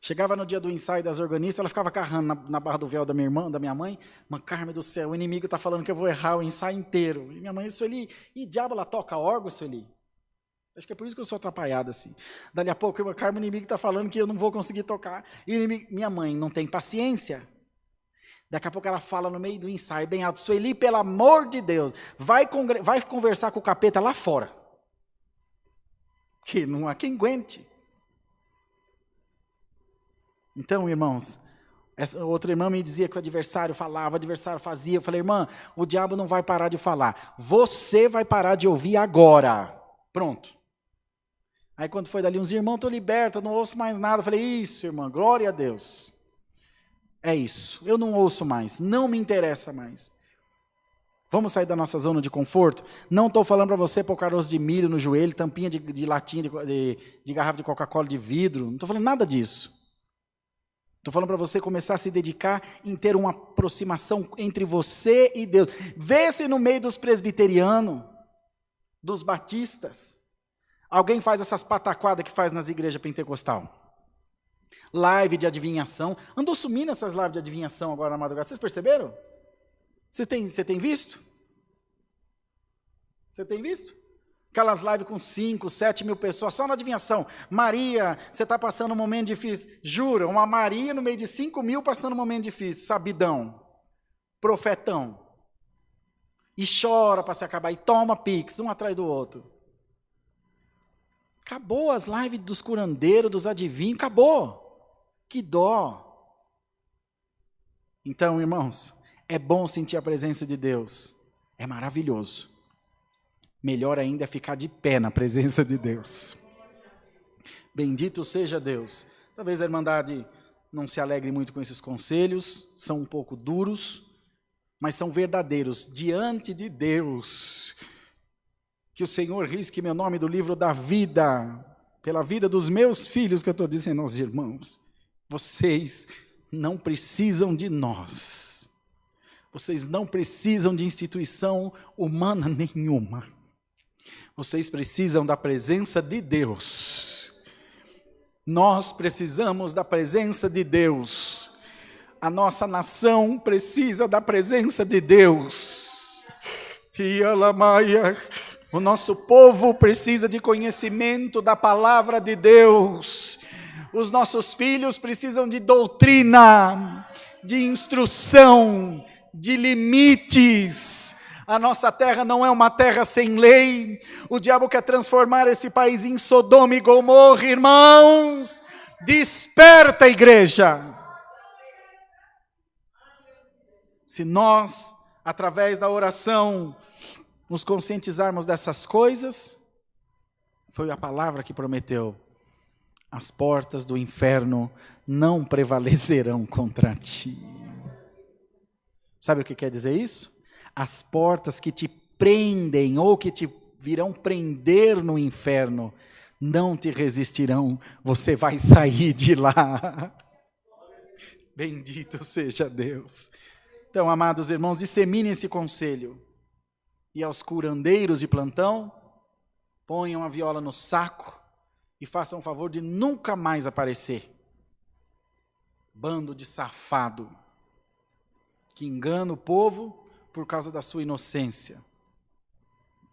Chegava no dia do ensaio das organistas, ela ficava carrando na barra do véu da minha irmã, da minha mãe. Mãe, Carmen do céu, o inimigo está falando que eu vou errar o ensaio inteiro. E minha mãe, Sueli, e diabo, ela toca órgão, Sueli? Acho que é por isso que eu sou atrapalhado assim. Dali a pouco, o Carmen, o inimigo está falando que eu não vou conseguir tocar. E o inimigo, minha mãe não tem paciência. Daqui a pouco ela fala no meio do ensaio, bem alto, Sueli, pelo amor de Deus, vai conversar com o capeta lá fora. Que não há quem aguente. Então, irmãos, essa outra irmã me dizia que o adversário falava, o adversário fazia. Eu falei, irmã, o diabo não vai parar de falar. Você vai parar de ouvir agora. Pronto. Aí quando foi dali, uns irmãos, estou liberta, não ouço mais nada. Eu falei, isso, irmã, glória a Deus. É isso, eu não ouço mais, não me interessa mais. Vamos sair da nossa zona de conforto? Não estou falando para você pôr caroço de milho no joelho, tampinha de latinha de garrafa de Coca-Cola de vidro. Não estou falando nada disso. Estou falando para você começar a se dedicar em ter uma aproximação entre você e Deus. Vê se no meio dos presbiterianos, dos batistas, alguém faz essas pataquadas que faz nas igrejas pentecostal. Live de adivinhação. Andou sumindo essas lives de adivinhação agora na madrugada. Vocês perceberam? Você tem visto? Você tem visto? Aquelas lives com 5, 7 mil pessoas, só na adivinhação. Maria, você está passando um momento difícil. Jura, uma Maria no meio de 5 mil passando um momento difícil. Sabidão. Profetão. E chora para se acabar. E toma pix, um atrás do outro. Acabou as lives dos curandeiros, dos adivinhos. Acabou. Que dó. Então, irmãos, é bom sentir a presença de Deus. É maravilhoso. Melhor ainda é ficar de pé na presença de Deus. Bendito seja Deus. Talvez a Irmandade não se alegre muito com esses conselhos, são um pouco duros, mas são verdadeiros diante de Deus. Que o Senhor risque meu nome do livro da vida, pela vida dos meus filhos, que eu estou dizendo aos irmãos. Vocês não precisam de nós. Vocês não precisam de instituição humana nenhuma. Vocês precisam da presença de Deus. Nós precisamos da presença de Deus. A nossa nação precisa da presença de Deus. E Alamaia, o nosso povo precisa de conhecimento da palavra de Deus. Os nossos filhos precisam de doutrina, de instrução, de limites. A nossa terra não é uma terra sem lei. O diabo quer transformar esse país em Sodoma e Gomorra, irmãos. Desperta, igreja. Se nós, através da oração, nos conscientizarmos dessas coisas, foi a palavra que prometeu. As portas do inferno não prevalecerão contra ti. Sabe o que quer dizer isso? As portas que te prendem ou que te virão prender no inferno não te resistirão, você vai sair de lá. Bendito seja Deus. Então, amados irmãos, disseminem esse conselho. E aos curandeiros de plantão, ponham a viola no saco e façam o favor de nunca mais aparecer. Bando de safado, que engana o povo por causa da sua inocência.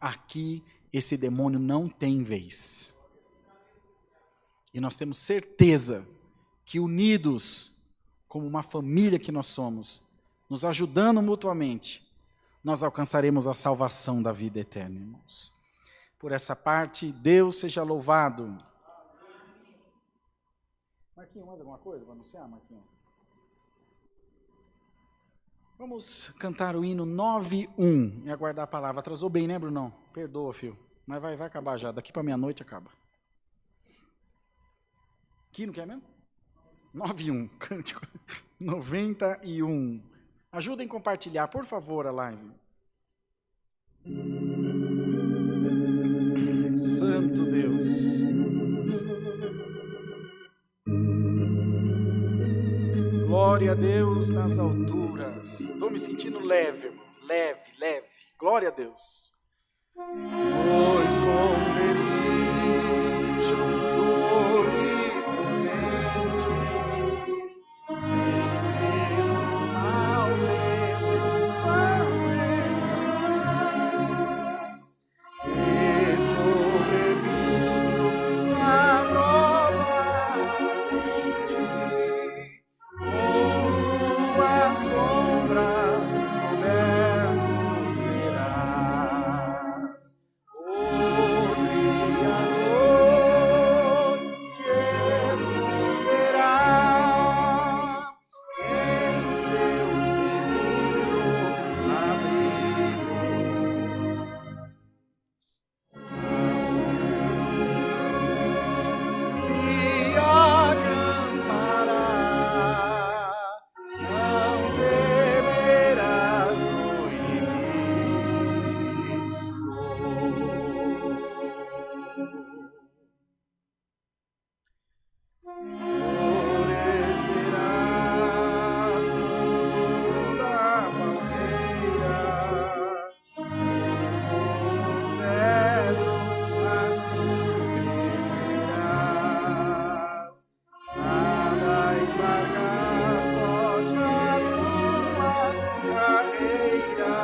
Aqui, esse demônio não tem vez. E nós temos certeza que unidos, como uma família que nós somos, nos ajudando mutuamente, nós alcançaremos a salvação da vida eterna, irmãos. Por essa parte, Deus seja louvado. Marquinhos, mais alguma coisa para anunciar, Marquinhos? Vamos cantar o hino 9:1 e aguardar a palavra. Atrasou bem, né, Brunão? Perdoa, filho. Mas vai acabar já. Daqui para meia-noite acaba. Que não quer mesmo? 91. Cântico 91. Ajudem a compartilhar, por favor, a live. Santo Deus. Glória a Deus nas alturas. Estou me sentindo leve, irmão. Leve, leve. Glória a Deus. O esconderijo do Onipotente, sem medo mal reservado estás, e sobrevindo a prova com sua sombra coberto serás. O Criador te esconderá em seu seguro abrigo. Se acampará, não temerás o florescerás como toda palmeira, e como cedro assim crescerás. Nada embargar pode a tua carreira,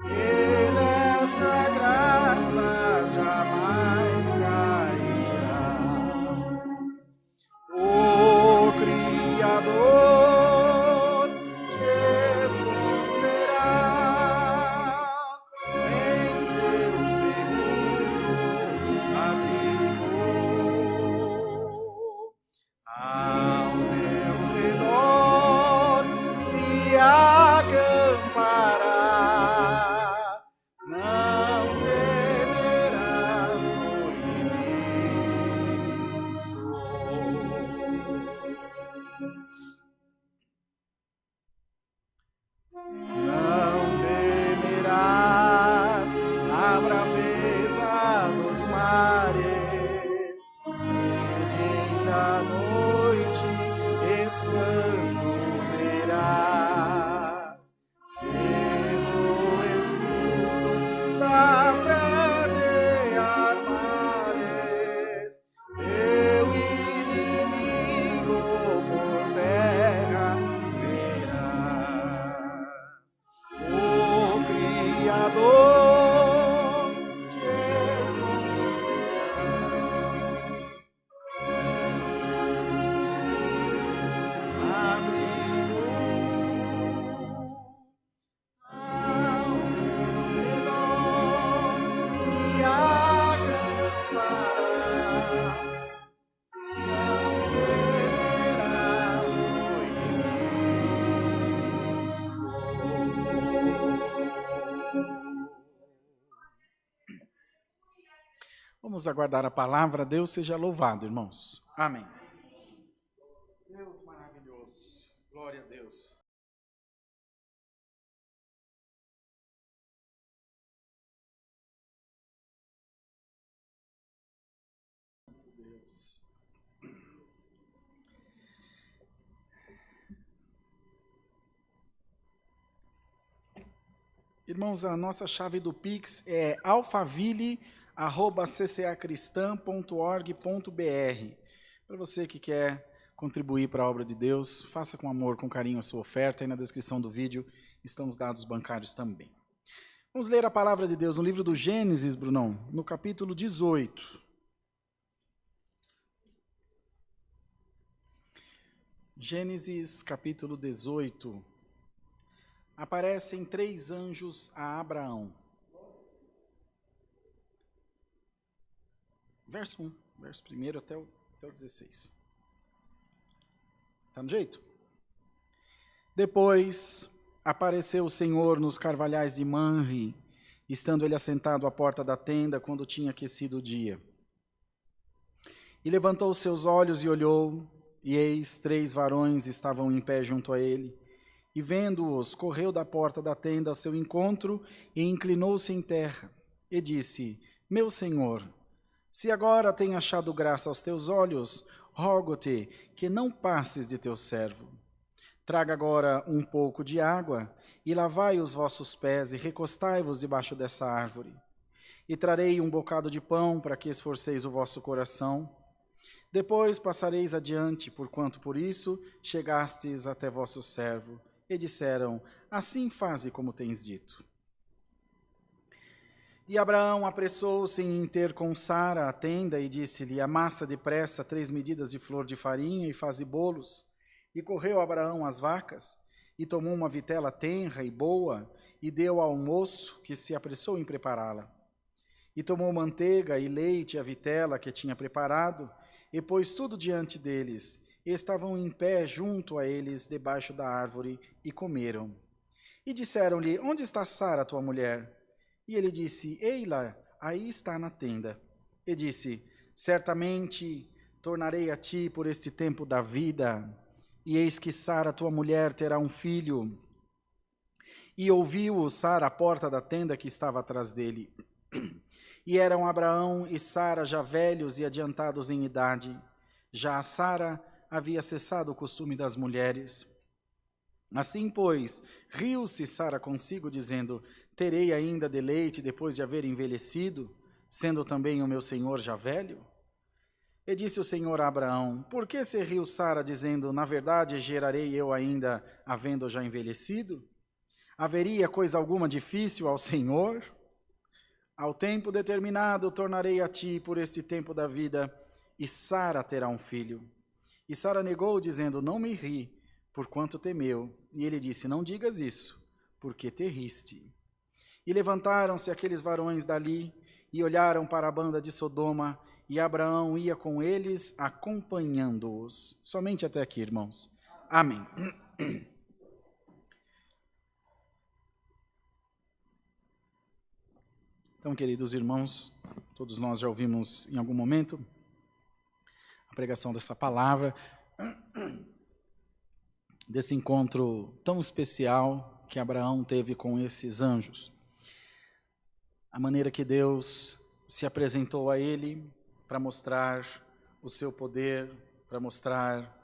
e dessa graça jamais cairás. O Criador te esconderá em seu seguro abrigo. Ao teu redor se acampará, não temerás o inimigo. Não temerás a braveza dos mares, nem da noite espanto terás, sendo escudo da fé te armares, teu inimigo por terra verás. O Criador te esconderá. Abrigo ao teu redor se acampará, não temerás o inimigo. Vamos aguardar a palavra. Deus seja louvado, irmãos. Amém. Deus maravilhoso. Glória a Deus. Deus. Irmãos, a nossa chave do Pix é alfaville@ccacristã.org.br. Para você que quer contribuir para a obra de Deus, faça com amor, com carinho a sua oferta. Aí na descrição do vídeo estão os dados bancários também. Vamos ler a palavra de Deus no livro do Gênesis, Brunão, no capítulo 18. Gênesis, capítulo 18. Aparecem 3 anjos a Abraão. Verso 1, verso 1 até o 16. Está no jeito? Depois apareceu o Senhor nos carvalhais de Manre estando ele assentado à porta da tenda, quando tinha aquecido o dia. E levantou os seus olhos e olhou, e eis 3 varões estavam em pé junto a ele. E vendo-os, correu da porta da tenda ao seu encontro e inclinou-se em terra. E disse: Meu senhor, se agora tenho achado graça aos teus olhos, rogo-te que não passes de teu servo. Traga agora um pouco de água, e lavai os vossos pés, e recostai-vos debaixo dessa árvore. E trarei um bocado de pão, para que esforceis o vosso coração. Depois passareis adiante, porquanto por isso chegastes até vosso servo. E disseram: Assim faze como tens dito. E Abraão apressou-se em ter com Sara a tenda, e disse-lhe: Amassa depressa 3 medidas de flor de farinha, e faze bolos. E correu Abraão às vacas, e tomou uma vitela tenra e boa, e deu ao moço, que se apressou em prepará-la. E tomou manteiga e leite, a vitela que tinha preparado, e pôs tudo diante deles, e estavam em pé junto a eles, debaixo da árvore, e comeram. E disseram-lhe: Onde está Sara, tua mulher? E ele disse: Ei-la, aí está na tenda. E disse: Certamente tornarei a ti por este tempo da vida, e eis que Sara, tua mulher, terá um filho. E ouviu-o Sara à porta da tenda que estava atrás dele. E eram Abraão e Sara já velhos e adiantados em idade. Já a Sara havia cessado o costume das mulheres. Assim, pois, riu-se Sara consigo, dizendo: Terei ainda deleite depois de haver envelhecido, sendo também o meu senhor já velho? E disse o Senhor a Abraão: Por que se riu Sara, dizendo: Na verdade, gerarei eu ainda, havendo já envelhecido? Haveria coisa alguma difícil ao Senhor? Ao tempo determinado tornarei a ti por este tempo da vida, e Sara terá um filho. E Sara negou, dizendo: Não me ri, porquanto temeu. E ele disse: Não digas isso, porque te riste. E levantaram-se aqueles varões dali, e olharam para a banda de Sodoma, e Abraão ia com eles, acompanhando-os. Somente até aqui, irmãos. Amém. Então, queridos irmãos, todos nós já ouvimos em algum momento a pregação dessa palavra, desse encontro tão especial que Abraão teve com esses anjos. A maneira que Deus se apresentou a ele para mostrar o seu poder, para mostrar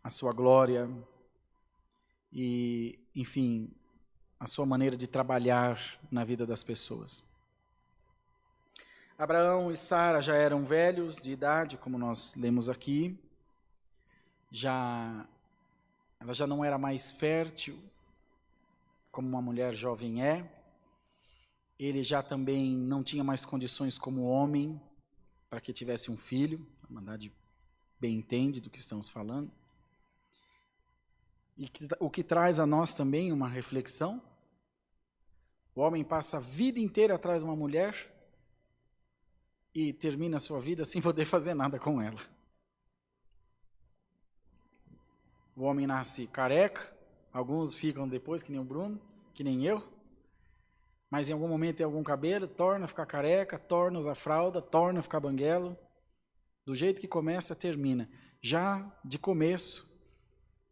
a sua glória e, enfim, a sua maneira de trabalhar na vida das pessoas. Abraão e Sara já eram velhos de idade, como nós lemos aqui. Ela já não era mais fértil, como uma mulher jovem é. Ele já também não tinha mais condições como homem para que tivesse um filho. A Irmandade bem entende do que estamos falando. E o que traz a nós também uma reflexão. O homem passa a vida inteira atrás de uma mulher e termina a sua vida sem poder fazer nada com ela. O homem nasce careca, alguns ficam depois, que nem o Bruno, que nem eu, mas em algum momento tem algum cabelo, torna a ficar careca, torna a usar fralda, torna a ficar banguelo. Do jeito que começa, termina. Já de começo,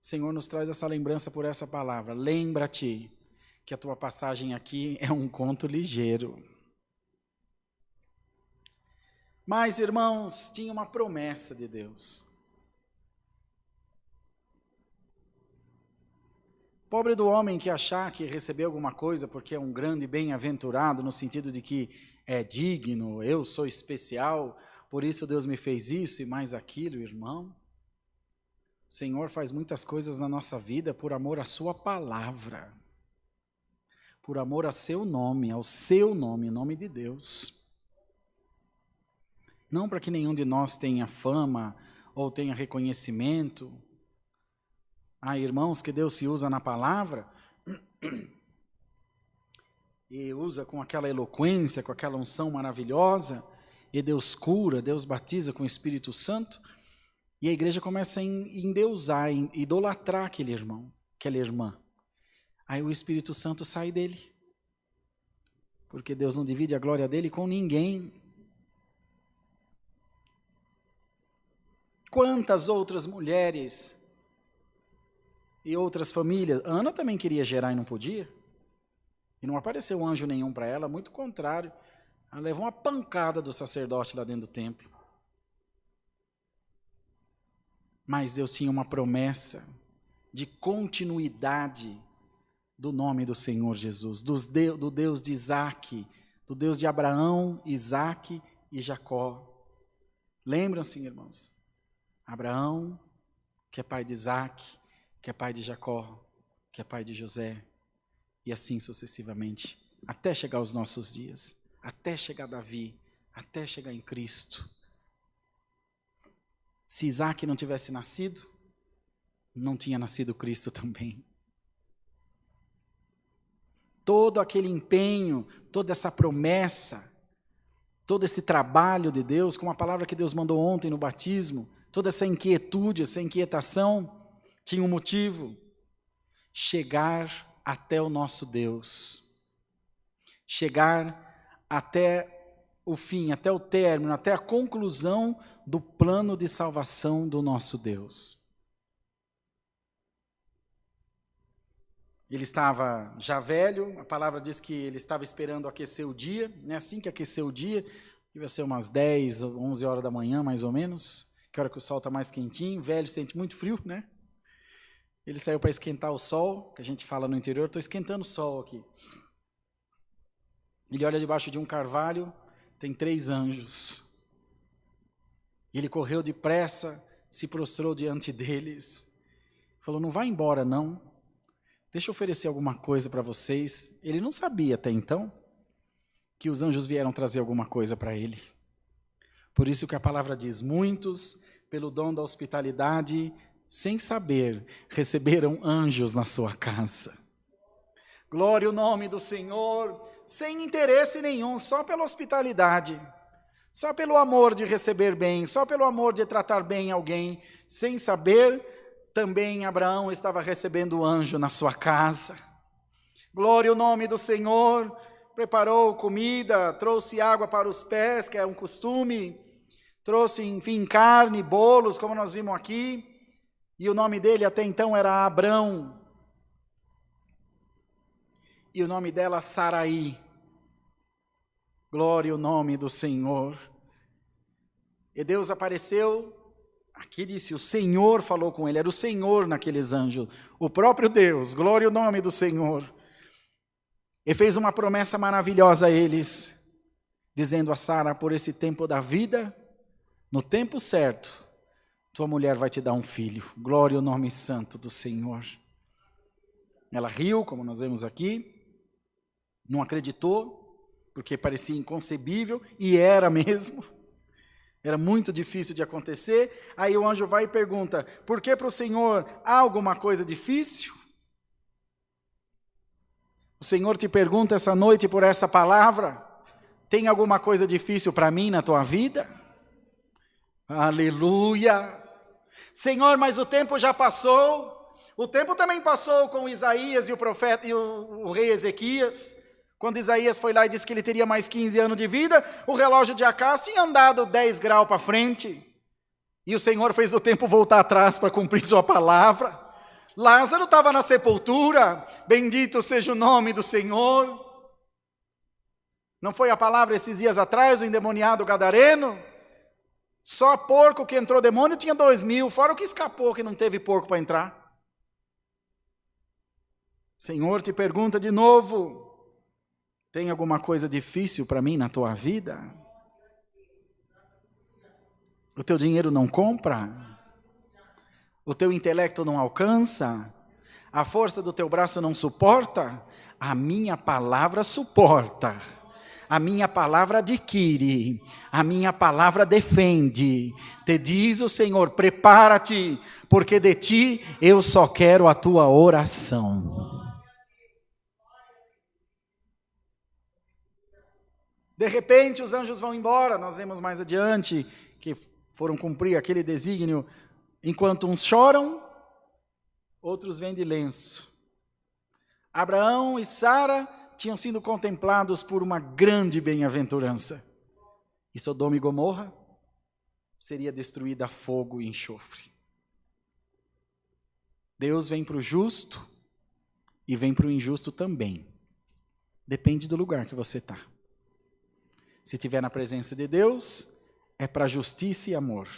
o Senhor nos traz essa lembrança por essa palavra. Lembra-te que a tua passagem aqui é um conto ligeiro. Mas, irmãos, tinha uma promessa de Deus. Pobre do homem que achar que recebeu alguma coisa porque é um grande bem-aventurado, no sentido de que é digno, eu sou especial, por isso Deus me fez isso e mais aquilo, irmão. O Senhor faz muitas coisas na nossa vida por amor à sua palavra, por amor a seu nome, ao seu nome, em nome de Deus. Não para que nenhum de nós tenha fama ou tenha reconhecimento. Há irmãos que Deus se usa na palavra e usa com aquela eloquência, com aquela unção maravilhosa, e Deus cura, Deus batiza com o Espírito Santo, e a igreja começa a endeusar, idolatrar aquele irmão, aquela irmã. Aí o Espírito Santo sai dele. porque Deus não divide a glória dele com ninguém. Quantas outras mulheres e outras famílias, Ana também queria gerar e não podia, e não apareceu anjo nenhum para ela, muito contrário, ela levou uma pancada do sacerdote lá dentro do templo. Mas Deus tinha uma promessa de continuidade do nome do Senhor Jesus, do Deus de Isaac, do Deus de Abraão, Isaac e Jacó. Lembram-se, irmãos? Abraão, que é pai de Isaac, que é pai de Jacó, que é pai de José, e assim sucessivamente, até chegar aos nossos dias, até chegar Davi, até chegar em Cristo. Se Isaac não tivesse nascido, não tinha nascido Cristo também. Todo aquele empenho, toda essa promessa, todo esse trabalho de Deus, como a palavra que Deus mandou ontem no batismo, toda essa inquietude, essa inquietação, tinha um motivo: chegar até o nosso Deus, chegar até o fim, até o término, até a conclusão do plano de salvação do nosso Deus. Ele estava já velho, a palavra diz que ele estava esperando aquecer o dia, né? Assim que aqueceu o dia, devia ser umas 10 ou 11 horas da manhã, mais ou menos, que hora que o sol está mais quentinho, velho sente muito frio, né? Ele saiu para esquentar o sol, que a gente fala no interior, estou esquentando o sol aqui. Ele olha debaixo de um carvalho, tem 3 anjos. Ele correu depressa, se prostrou diante deles, falou: não vai embora não, deixa eu oferecer alguma coisa para vocês. Ele não sabia até então que os anjos vieram trazer alguma coisa para ele. Por isso que a palavra diz: muitos, pelo dom da hospitalidade, sem saber, receberam anjos na sua casa. Glória ao nome do Senhor, sem interesse nenhum, só pela hospitalidade, só pelo amor de receber bem, só pelo amor de tratar bem alguém, sem saber, também Abraão estava recebendo anjo na sua casa. Glória ao nome do Senhor, preparou comida, trouxe água para os pés, que é um costume, trouxe, enfim, carne, bolos, como nós vimos aqui, e o nome dele até então era Abrão, e o nome dela Saraí. Glória ao nome do Senhor. E Deus apareceu, aqui disse, o Senhor falou com ele, era o Senhor naqueles anjos, o próprio Deus, glória ao nome do Senhor. E fez uma promessa maravilhosa a eles, dizendo a Sara: por esse tempo da vida, no tempo certo, tua mulher vai te dar um filho. Glória ao nome santo do Senhor. Ela riu, como nós vemos aqui, não acreditou, porque parecia inconcebível, e era mesmo. Era muito difícil de acontecer. Aí o anjo vai e pergunta: por que para o Senhor há alguma coisa difícil? O Senhor te pergunta essa noite por essa palavra: tem alguma coisa difícil para mim na tua vida? Aleluia! Senhor, mas o tempo já passou. O tempo também passou com Isaías e o profeta e o rei Ezequias. Quando Isaías foi lá e disse que ele teria mais 15 anos de vida, o relógio de Acás tinha andado 10 graus para frente. E o Senhor fez o tempo voltar atrás para cumprir sua palavra. Lázaro estava na sepultura, bendito seja o nome do Senhor. Não foi a palavra esses dias atrás, o endemoniado gadareno? Só porco que entrou demônio tinha 2.000, fora o que escapou que não teve porco para entrar. Senhor te pergunta de novo: tem alguma coisa difícil para mim na tua vida? O teu dinheiro não compra? O teu intelecto não alcança? A força do teu braço não suporta? A minha palavra suporta. A minha palavra adquire. A minha palavra defende. Te diz o Senhor: prepara-te, porque de ti eu só quero a tua oração. De repente os anjos vão embora, nós lemos mais adiante que foram cumprir aquele desígnio, enquanto uns choram, outros vêm de lenço. Abraão e Sara tinham sido contemplados por uma grande bem-aventurança. E Sodoma e Gomorra seria destruída a fogo e enxofre. Deus vem para o justo e vem para o injusto também. Depende do lugar que você está. Se estiver na presença de Deus, é para justiça e amor.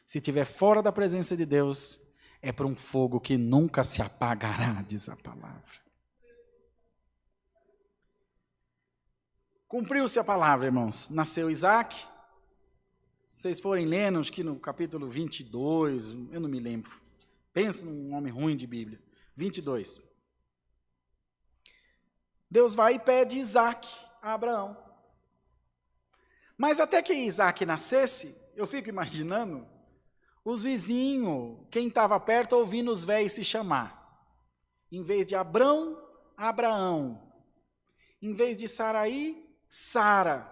Se estiver fora da presença de Deus, é para um fogo que nunca se apagará, diz a palavra. Cumpriu-se a palavra, irmãos. Nasceu Isaac. Se vocês forem lendo, acho que no capítulo 22, eu não me lembro. Pensa num homem ruim de Bíblia. 22. Deus vai e pede Isaac a Abraão. Mas até que Isaac nascesse, eu fico imaginando, os vizinhos, quem estava perto, ouvindo os velhos se chamar. Em vez de Abrão, Abraão. Em vez de Saraí, Sara.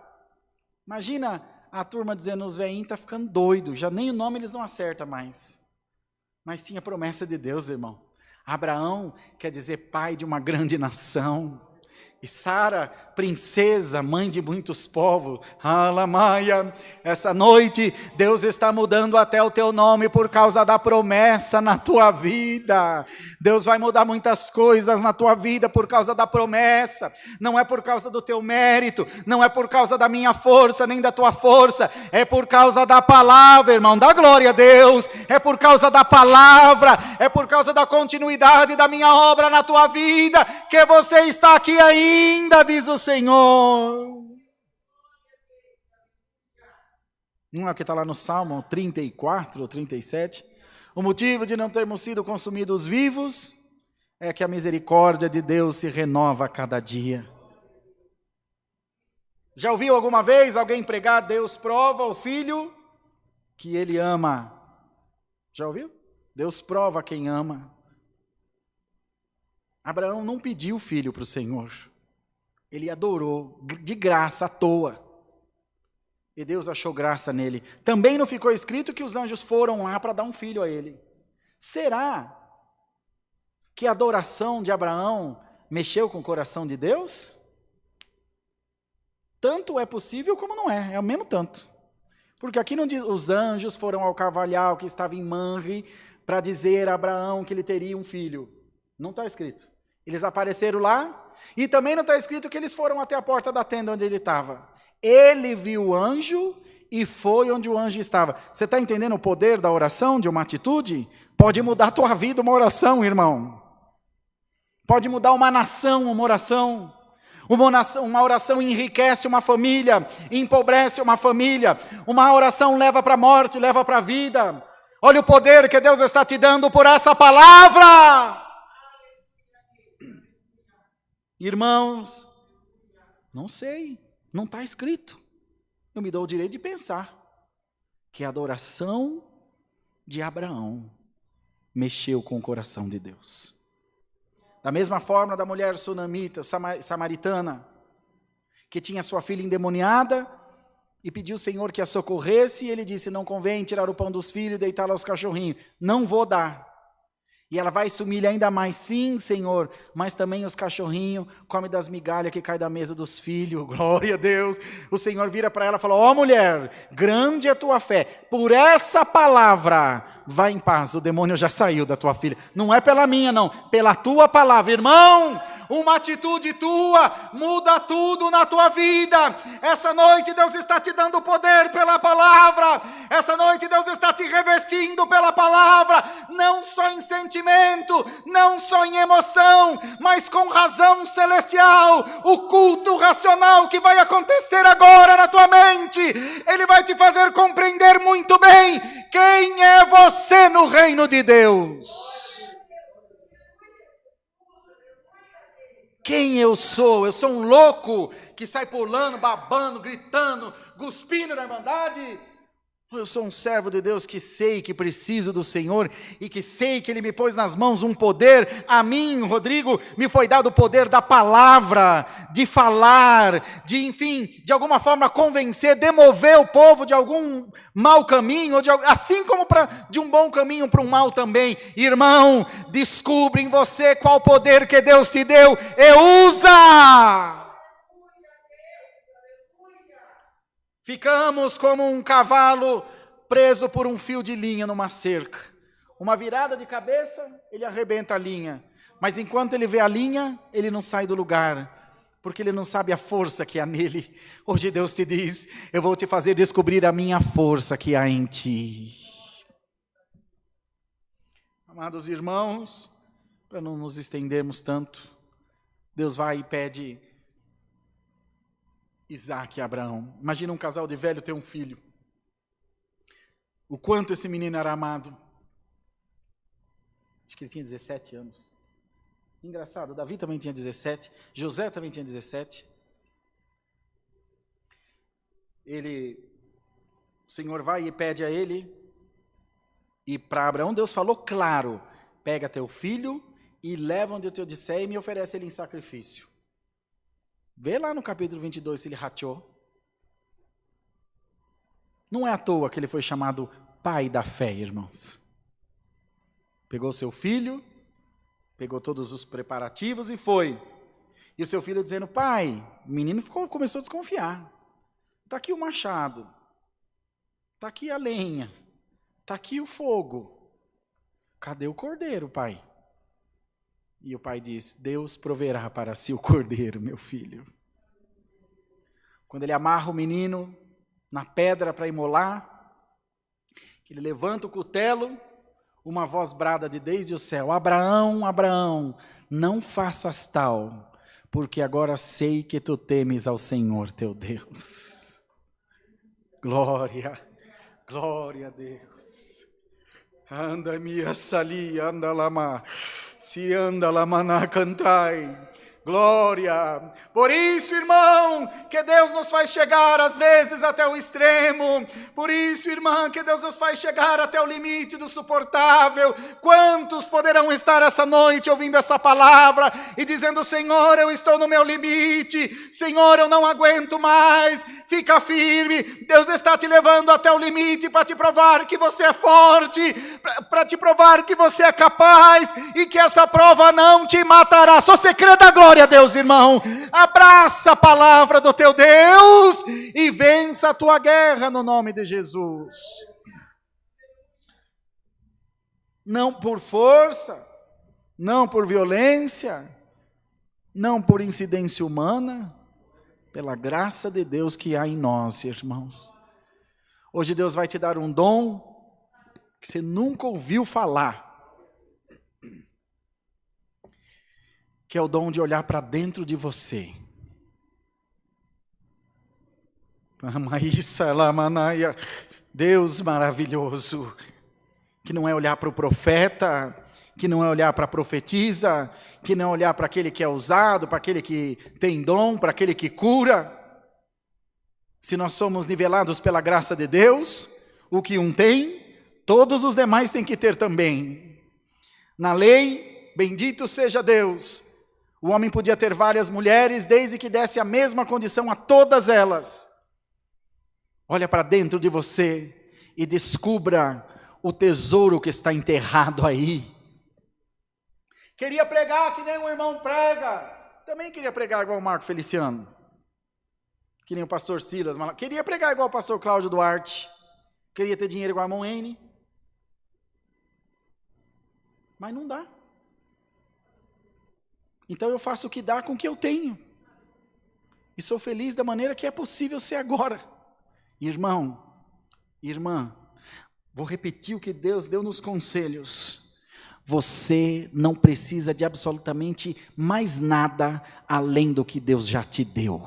Imagina a turma dizendo, os velhinhos estão ficando doidos, já nem o nome eles não acertam mais. Mas tinha promessa de Deus, irmão. Abraão quer dizer pai de uma grande nação. E Sara, princesa, mãe de muitos povos. Alamaia, essa noite Deus está mudando até o teu nome por causa da promessa na tua vida. Deus vai mudar muitas coisas na tua vida por causa da promessa. Não é por causa do teu mérito, não é por causa da minha força, nem da tua força. É por causa da palavra, irmão. Dá glória a Deus. É por causa da palavra, é por causa da continuidade da minha obra na tua vida que você está aqui ainda, diz o Senhor. Não é o que está lá no Salmo 34 ou 37? O motivo de não termos sido consumidos vivos é que a misericórdia de Deus se renova a cada dia. Já ouviu alguma vez alguém pregar, Deus prova o filho que ele ama? Já ouviu? Deus prova quem ama. Abraão não pediu filho para o Senhor. Ele adorou, de graça, à toa. E Deus achou graça nele. Também não ficou escrito que os anjos foram lá para dar um filho a ele. Será que a adoração de Abraão mexeu com o coração de Deus? Tanto é possível como não é o mesmo tanto. Porque aqui não diz, os anjos foram ao carvalhal que estava em Manre para dizer a Abraão que ele teria um filho. Não está escrito. Eles apareceram lá. E também não está escrito que eles foram até a porta da tenda onde ele estava. Ele viu o anjo e foi onde o anjo estava. Você está entendendo o poder da oração, de uma atitude? Pode mudar a tua vida uma oração, irmão. Pode mudar uma nação, uma oração. Uma oração enriquece uma família, empobrece uma família. Uma oração leva para a morte, leva para a vida. Olha o poder que Deus está te dando por essa palavra. Irmãos, não sei, não está escrito. Eu me dou o direito de pensar que a adoração de Abraão mexeu com o coração de Deus. Da mesma forma da mulher sunamita, samaritana, que tinha sua filha endemoniada e pediu ao Senhor que a socorresse, e ele disse, não convém tirar o pão dos filhos e deitá-lo aos cachorrinhos. Não vou dar. E ela vai se humilhar ainda mais, sim, Senhor, mas também os cachorrinhos comem das migalhas que caem da mesa dos filhos, glória a Deus. O Senhor vira para ela e fala, ó mulher, grande é a tua fé, por essa palavra, vai em paz, o demônio já saiu da tua filha. Não é pela minha não, pela tua palavra. Irmão, uma atitude tua muda tudo na tua vida. Essa noite Deus está te dando poder pela palavra, essa noite Deus está te revestindo pela palavra, não só em sentimento, não só em emoção, mas com razão celestial. O culto racional que vai acontecer agora na tua mente, ele vai te fazer compreender muito bem quem é você no reino de Deus. Quem eu sou? Eu sou um louco que sai pulando, babando, gritando, cuspindo na irmandade? Eu sou um servo de Deus que sei que preciso do Senhor e que sei que Ele me pôs nas mãos um poder. A mim, Rodrigo, me foi dado o poder da palavra, de falar, de, enfim, de alguma forma convencer, demover o povo de algum mau caminho, assim como de um bom caminho para um mau também. Irmão, descubra em você qual poder que Deus te deu e usa! Ficamos como um cavalo preso por um fio de linha numa cerca. Uma virada de cabeça, ele arrebenta a linha. Mas enquanto ele vê a linha, ele não sai do lugar, porque ele não sabe a força que há nele. Hoje Deus te diz, eu vou te fazer descobrir a minha força que há em ti. Amados irmãos, para não nos estendermos tanto, Deus vai e pede Isaac e Abraão. Imagina um casal de velho ter um filho. O quanto esse menino era amado. Acho que ele tinha 17 anos. Engraçado, Davi também tinha 17. José também tinha 17. O Senhor vai e pede a ele. E para Abraão Deus falou claro. Pega teu filho e leva onde eu te disser e me oferece ele em sacrifício. Vê lá no capítulo 22 se ele rateou. Não é à toa que ele foi chamado pai da fé, irmãos. Pegou seu filho, pegou todos os preparativos e foi. E o seu filho dizendo, pai, o menino começou a desconfiar. Está aqui o machado, está aqui a lenha, está aqui o fogo. Cadê o cordeiro, pai? E o pai diz, Deus proverá para si o cordeiro, meu filho. Quando ele amarra o menino na pedra para imolar, ele levanta o cutelo, uma voz brada de desde o céu, Abraão, Abraão, não faças tal, porque agora sei que tu temes ao Senhor teu Deus. Glória, glória a Deus. Anda minha sali, anda lama. Se anda lá maná cantai, glória. Por isso, irmão, que Deus nos faz chegar às vezes até o extremo. Por isso, irmã, que Deus nos faz chegar até o limite do suportável. Quantos poderão estar essa noite ouvindo essa palavra e dizendo, Senhor, eu estou no meu limite. Senhor, eu não aguento mais. Fica firme. Deus está te levando até o limite para te provar que você é forte, para te provar que você é capaz e que essa prova não te matará. Só você crê da glória a Deus, irmão. Abraça a palavra do teu Deus e vença a tua guerra no nome de Jesus. Não por força, não por violência, não por incidência humana, pela graça de Deus que há em nós, irmãos. Hoje Deus vai te dar um dom que você nunca ouviu falar, que é o dom de olhar para dentro de você. Deus maravilhoso, que não é olhar para o profeta, que não é olhar para a profetisa, que não é olhar para aquele que é usado, para aquele que tem dom, para aquele que cura. Se nós somos nivelados pela graça de Deus, o que um tem, todos os demais têm que ter também. Na lei, bendito seja Deus, o homem podia ter várias mulheres, desde que desse a mesma condição a todas elas. Olha para dentro de você e descubra o tesouro que está enterrado aí. Queria pregar que nem um irmão prega. Também queria pregar igual o Marco Feliciano. Que nem o pastor Silas. Queria pregar igual o pastor Cláudio Duarte. Queria ter dinheiro igual a Irmão N. Mas não dá. Então eu faço o que dá com o que eu tenho. E sou feliz da maneira que é possível ser agora. Irmão, irmã, vou repetir o que Deus deu nos conselhos. Você não precisa de absolutamente mais nada além do que Deus já te deu.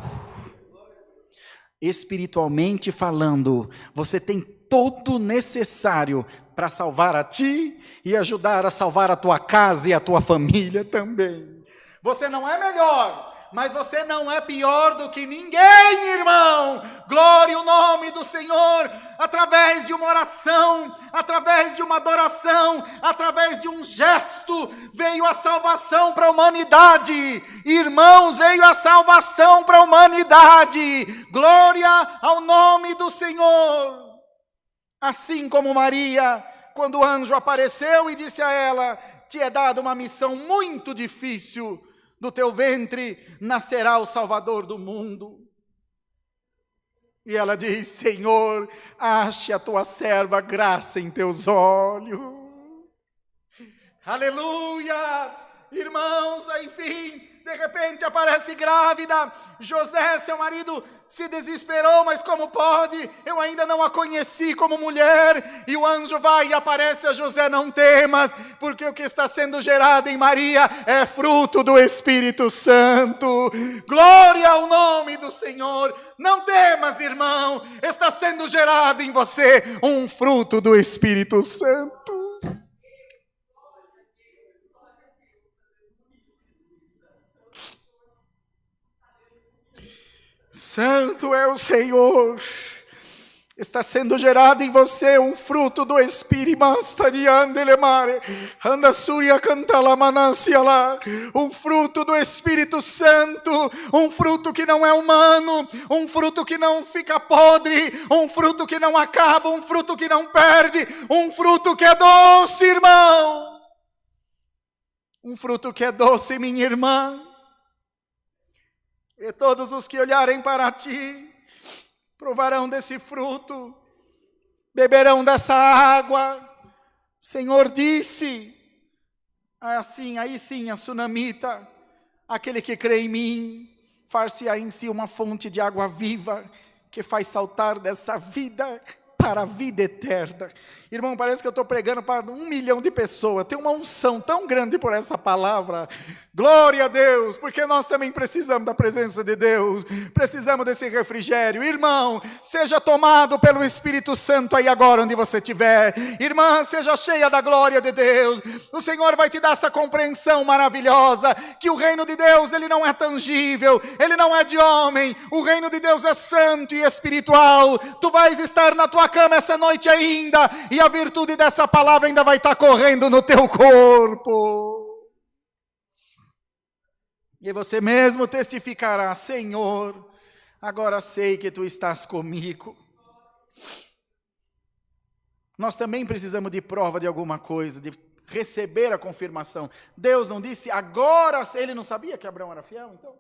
Espiritualmente falando, você tem todo o necessário para salvar a ti e ajudar a salvar a tua casa e a tua família também. Você não é melhor, mas você não é pior do que ninguém, irmão. Glória ao nome do Senhor. Através de uma oração, através de uma adoração, através de um gesto, veio a salvação para a humanidade. Irmãos, veio a salvação para a humanidade. Glória ao nome do Senhor. Assim como Maria, quando o anjo apareceu e disse a ela: te é dada uma missão muito difícil, do teu ventre nascerá o Salvador do mundo. E ela diz: Senhor, ache a tua serva graça em teus olhos. Aleluia! Irmãos, enfim, de repente aparece grávida. José, seu marido, se desesperou, mas como pode? Eu ainda não a conheci como mulher. E o anjo vai e aparece a José: não temas, porque o que está sendo gerado em Maria é fruto do Espírito Santo. Glória ao nome do Senhor. Não temas, irmão, está sendo gerado em você um fruto do Espírito Santo. Santo é o Senhor. Está sendo gerado em você um fruto do Espírito. Um fruto do Espírito Santo. Um fruto que não é humano. Um fruto que não fica podre. Um fruto que não acaba. Um fruto que não perde. Um fruto que é doce, irmão. Um fruto que é doce, minha irmã. E todos os que olharem para ti provarão desse fruto, beberão dessa água. O Senhor disse, assim, aí sim, a sunamita: aquele que crê em mim, far-se-á em si uma fonte de água viva, que faz saltar dessa vida para a vida eterna. Irmão, parece que eu estou pregando para 1 milhão de pessoas. Tem uma unção tão grande por essa palavra. Glória a Deus, porque nós também precisamos da presença de Deus, precisamos desse refrigério. Irmão, seja tomado pelo Espírito Santo aí agora onde você estiver. Irmã, seja cheia da glória de Deus. O Senhor vai te dar essa compreensão maravilhosa, que o reino de Deus, ele não é tangível, ele não é de homem. O reino de Deus é santo e espiritual. Tu vais estar na tua cama essa noite ainda, e a virtude dessa palavra ainda vai estar correndo no teu corpo. E você mesmo testificará: Senhor, agora sei que tu estás comigo. Nós também precisamos de prova de alguma coisa, de receber a confirmação. Deus não disse agora, ele não sabia que Abraão era fiel, então?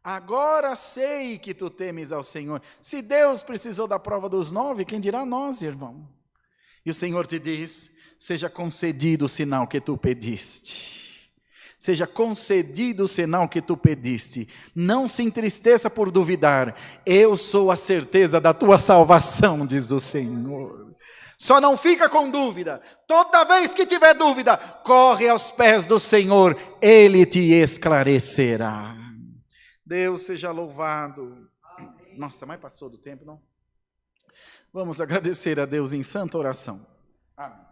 Agora sei que tu temes ao Senhor. Se Deus precisou da prova dos 9, quem dirá nós, irmão? E o Senhor te diz: seja concedido o sinal que tu pediste. Seja concedido o sinal que tu pediste. Não se entristeça por duvidar. Eu sou a certeza da tua salvação, diz o Senhor. Só não fica com dúvida. Toda vez que tiver dúvida, corre aos pés do Senhor. Ele te esclarecerá. Deus seja louvado. Nossa, mas passou do tempo, não? Vamos agradecer a Deus em santa oração. Amém.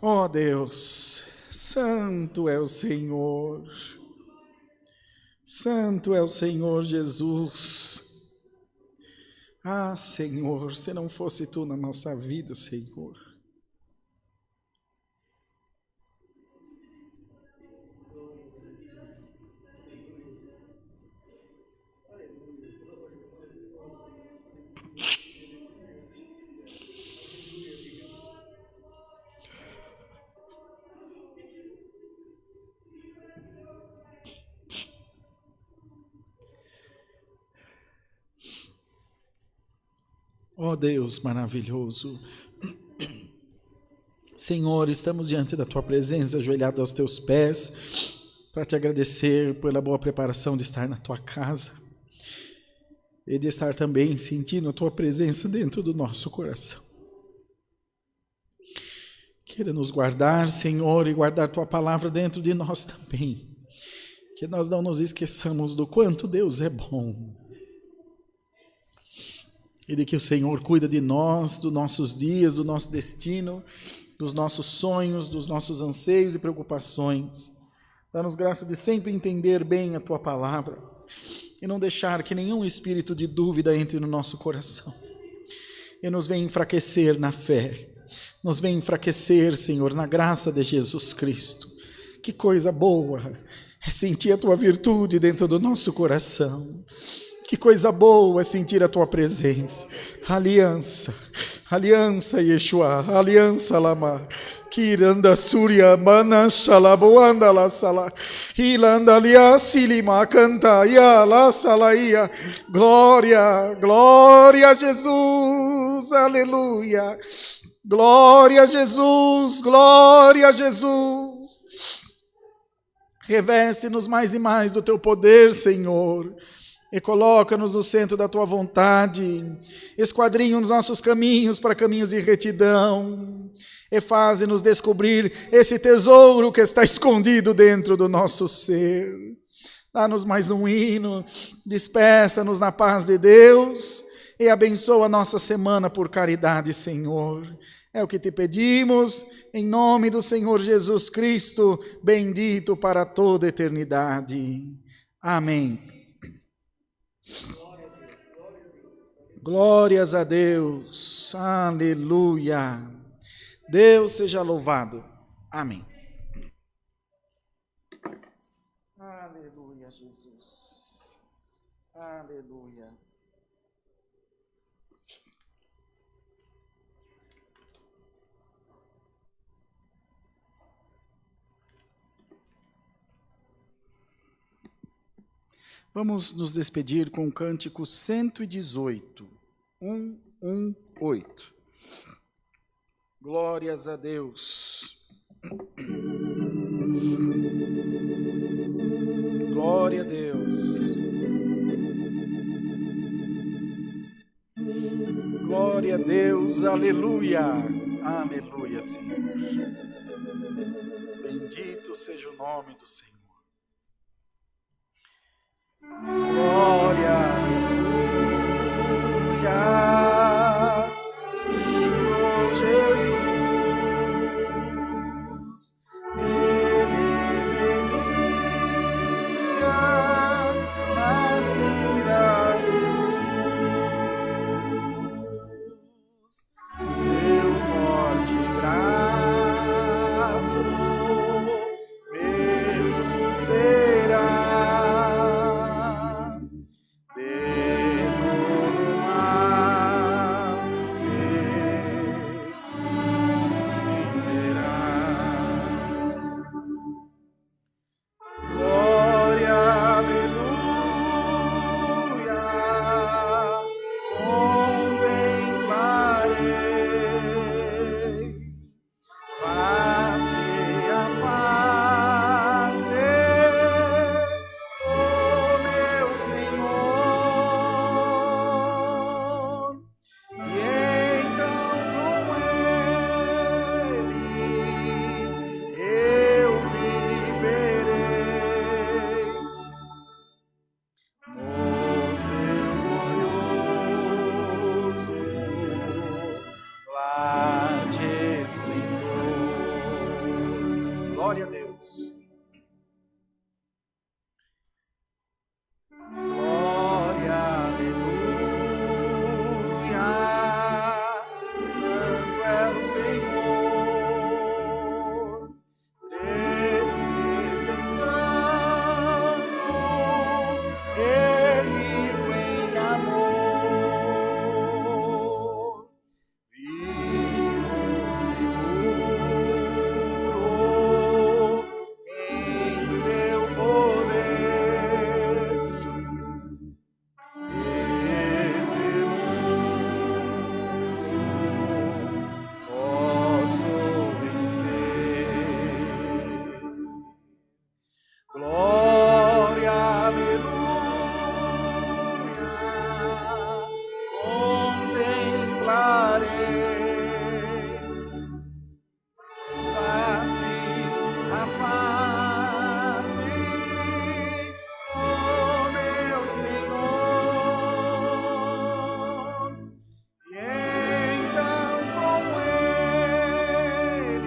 Ó Deus, santo é o Senhor, santo é o Senhor Jesus. Ah, Senhor, se não fosse Tu na nossa vida, Senhor. Ó Deus maravilhoso, Senhor, estamos diante da Tua presença, ajoelhados aos Teus pés, para Te agradecer pela boa preparação de estar na Tua casa e de estar também sentindo a Tua presença dentro do nosso coração. Queira nos guardar, Senhor, e guardar Tua palavra dentro de nós também, que nós não nos esqueçamos do quanto Deus é bom. E de que o Senhor cuida de nós, dos nossos dias, do nosso destino, dos nossos sonhos, dos nossos anseios e preocupações. Dá-nos graça de sempre entender bem a Tua palavra e não deixar que nenhum espírito de dúvida entre no nosso coração e nos venha enfraquecer na fé, nos venha enfraquecer, Senhor, na graça de Jesus Cristo. Que coisa boa é sentir a Tua virtude dentro do nosso coração. Que coisa boa é sentir a Tua presença. Aliança, aliança Yeshua, aliança Lama. Kiranda Surya Manashala Boanda La Sala. Ilanda Lia Silima Canta Ya La Salaia. Glória, glória a Jesus, aleluia. Glória a Jesus, glória a Jesus. Reveste-nos mais e mais do Teu poder, Senhor, e coloca-nos no centro da Tua vontade. Esquadrinha os nossos caminhos para caminhos de retidão e faze-nos descobrir esse tesouro que está escondido dentro do nosso ser. Dá-nos mais um hino, despeça-nos na paz de Deus e abençoa a nossa semana por caridade, Senhor. É o que te pedimos, em nome do Senhor Jesus Cristo, bendito para toda a eternidade. Amém. Glórias a Deus, aleluia. Deus seja louvado. Amém. Aleluia, Jesus. Aleluia. Vamos nos despedir com o cântico 118, 118. Glórias a Deus. Glória a Deus. Glória a Deus, aleluia. Aleluia, Senhor. Bendito seja o nome do Senhor. Glória, aleluia, sinto Jesus, ele assim da luz, seu forte braço me susterá. Glória a Deus. Glória, aleluia. Santo é o Senhor. Três vezes santo e rico em amor. Vivo seguro em seu poder. Esse mundo posso vencer. Glória, aleluia, contemplarei face a face com meu Senhor, e então com Ele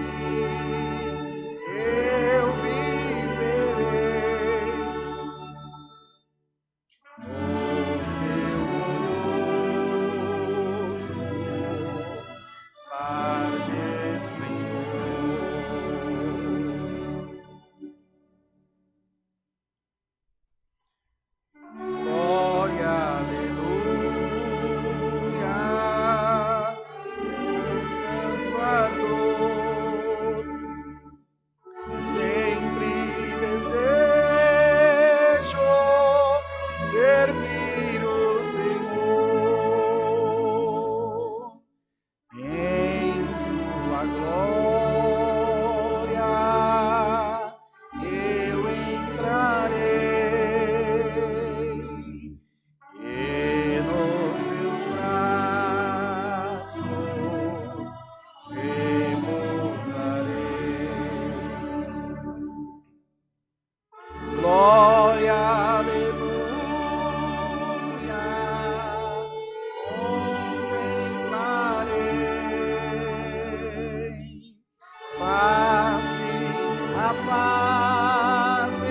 faze,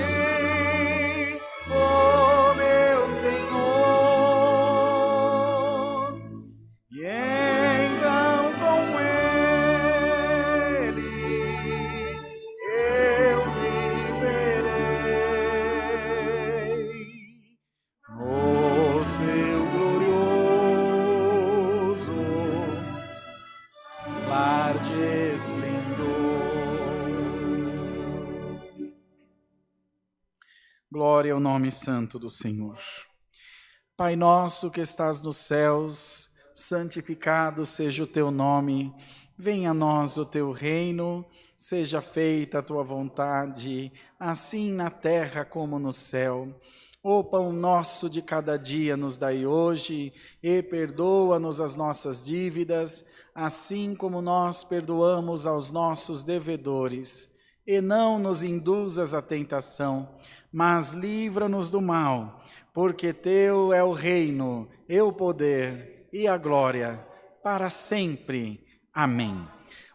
ó meu Senhor, e então com Ele eu viverei no seu glorioso lar de esplendor. Glória ao nome santo do Senhor. Pai nosso que estás nos céus, santificado seja o teu nome. Venha a nós o teu reino, seja feita a tua vontade, assim na terra como no céu. O pão nosso de cada dia nos dai hoje, e perdoa-nos as nossas dívidas, assim como nós perdoamos aos nossos devedores. E não nos induzas à tentação, mas livra-nos do mal, porque teu é o reino, e o poder, e a glória, para sempre. Amém.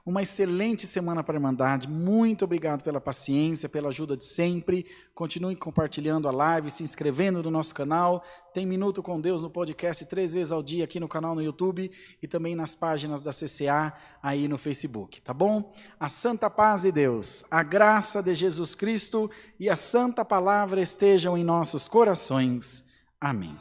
Uma excelente semana para a Irmandade. Muito obrigado pela paciência, pela ajuda de sempre. Continue compartilhando a live, se inscrevendo no nosso canal. Tem Minuto com Deus no podcast 3 vezes ao dia aqui no canal no YouTube e também nas páginas da CCA aí no Facebook, tá bom? A santa paz de Deus, a graça de Jesus Cristo e a santa palavra estejam em nossos corações. Amém.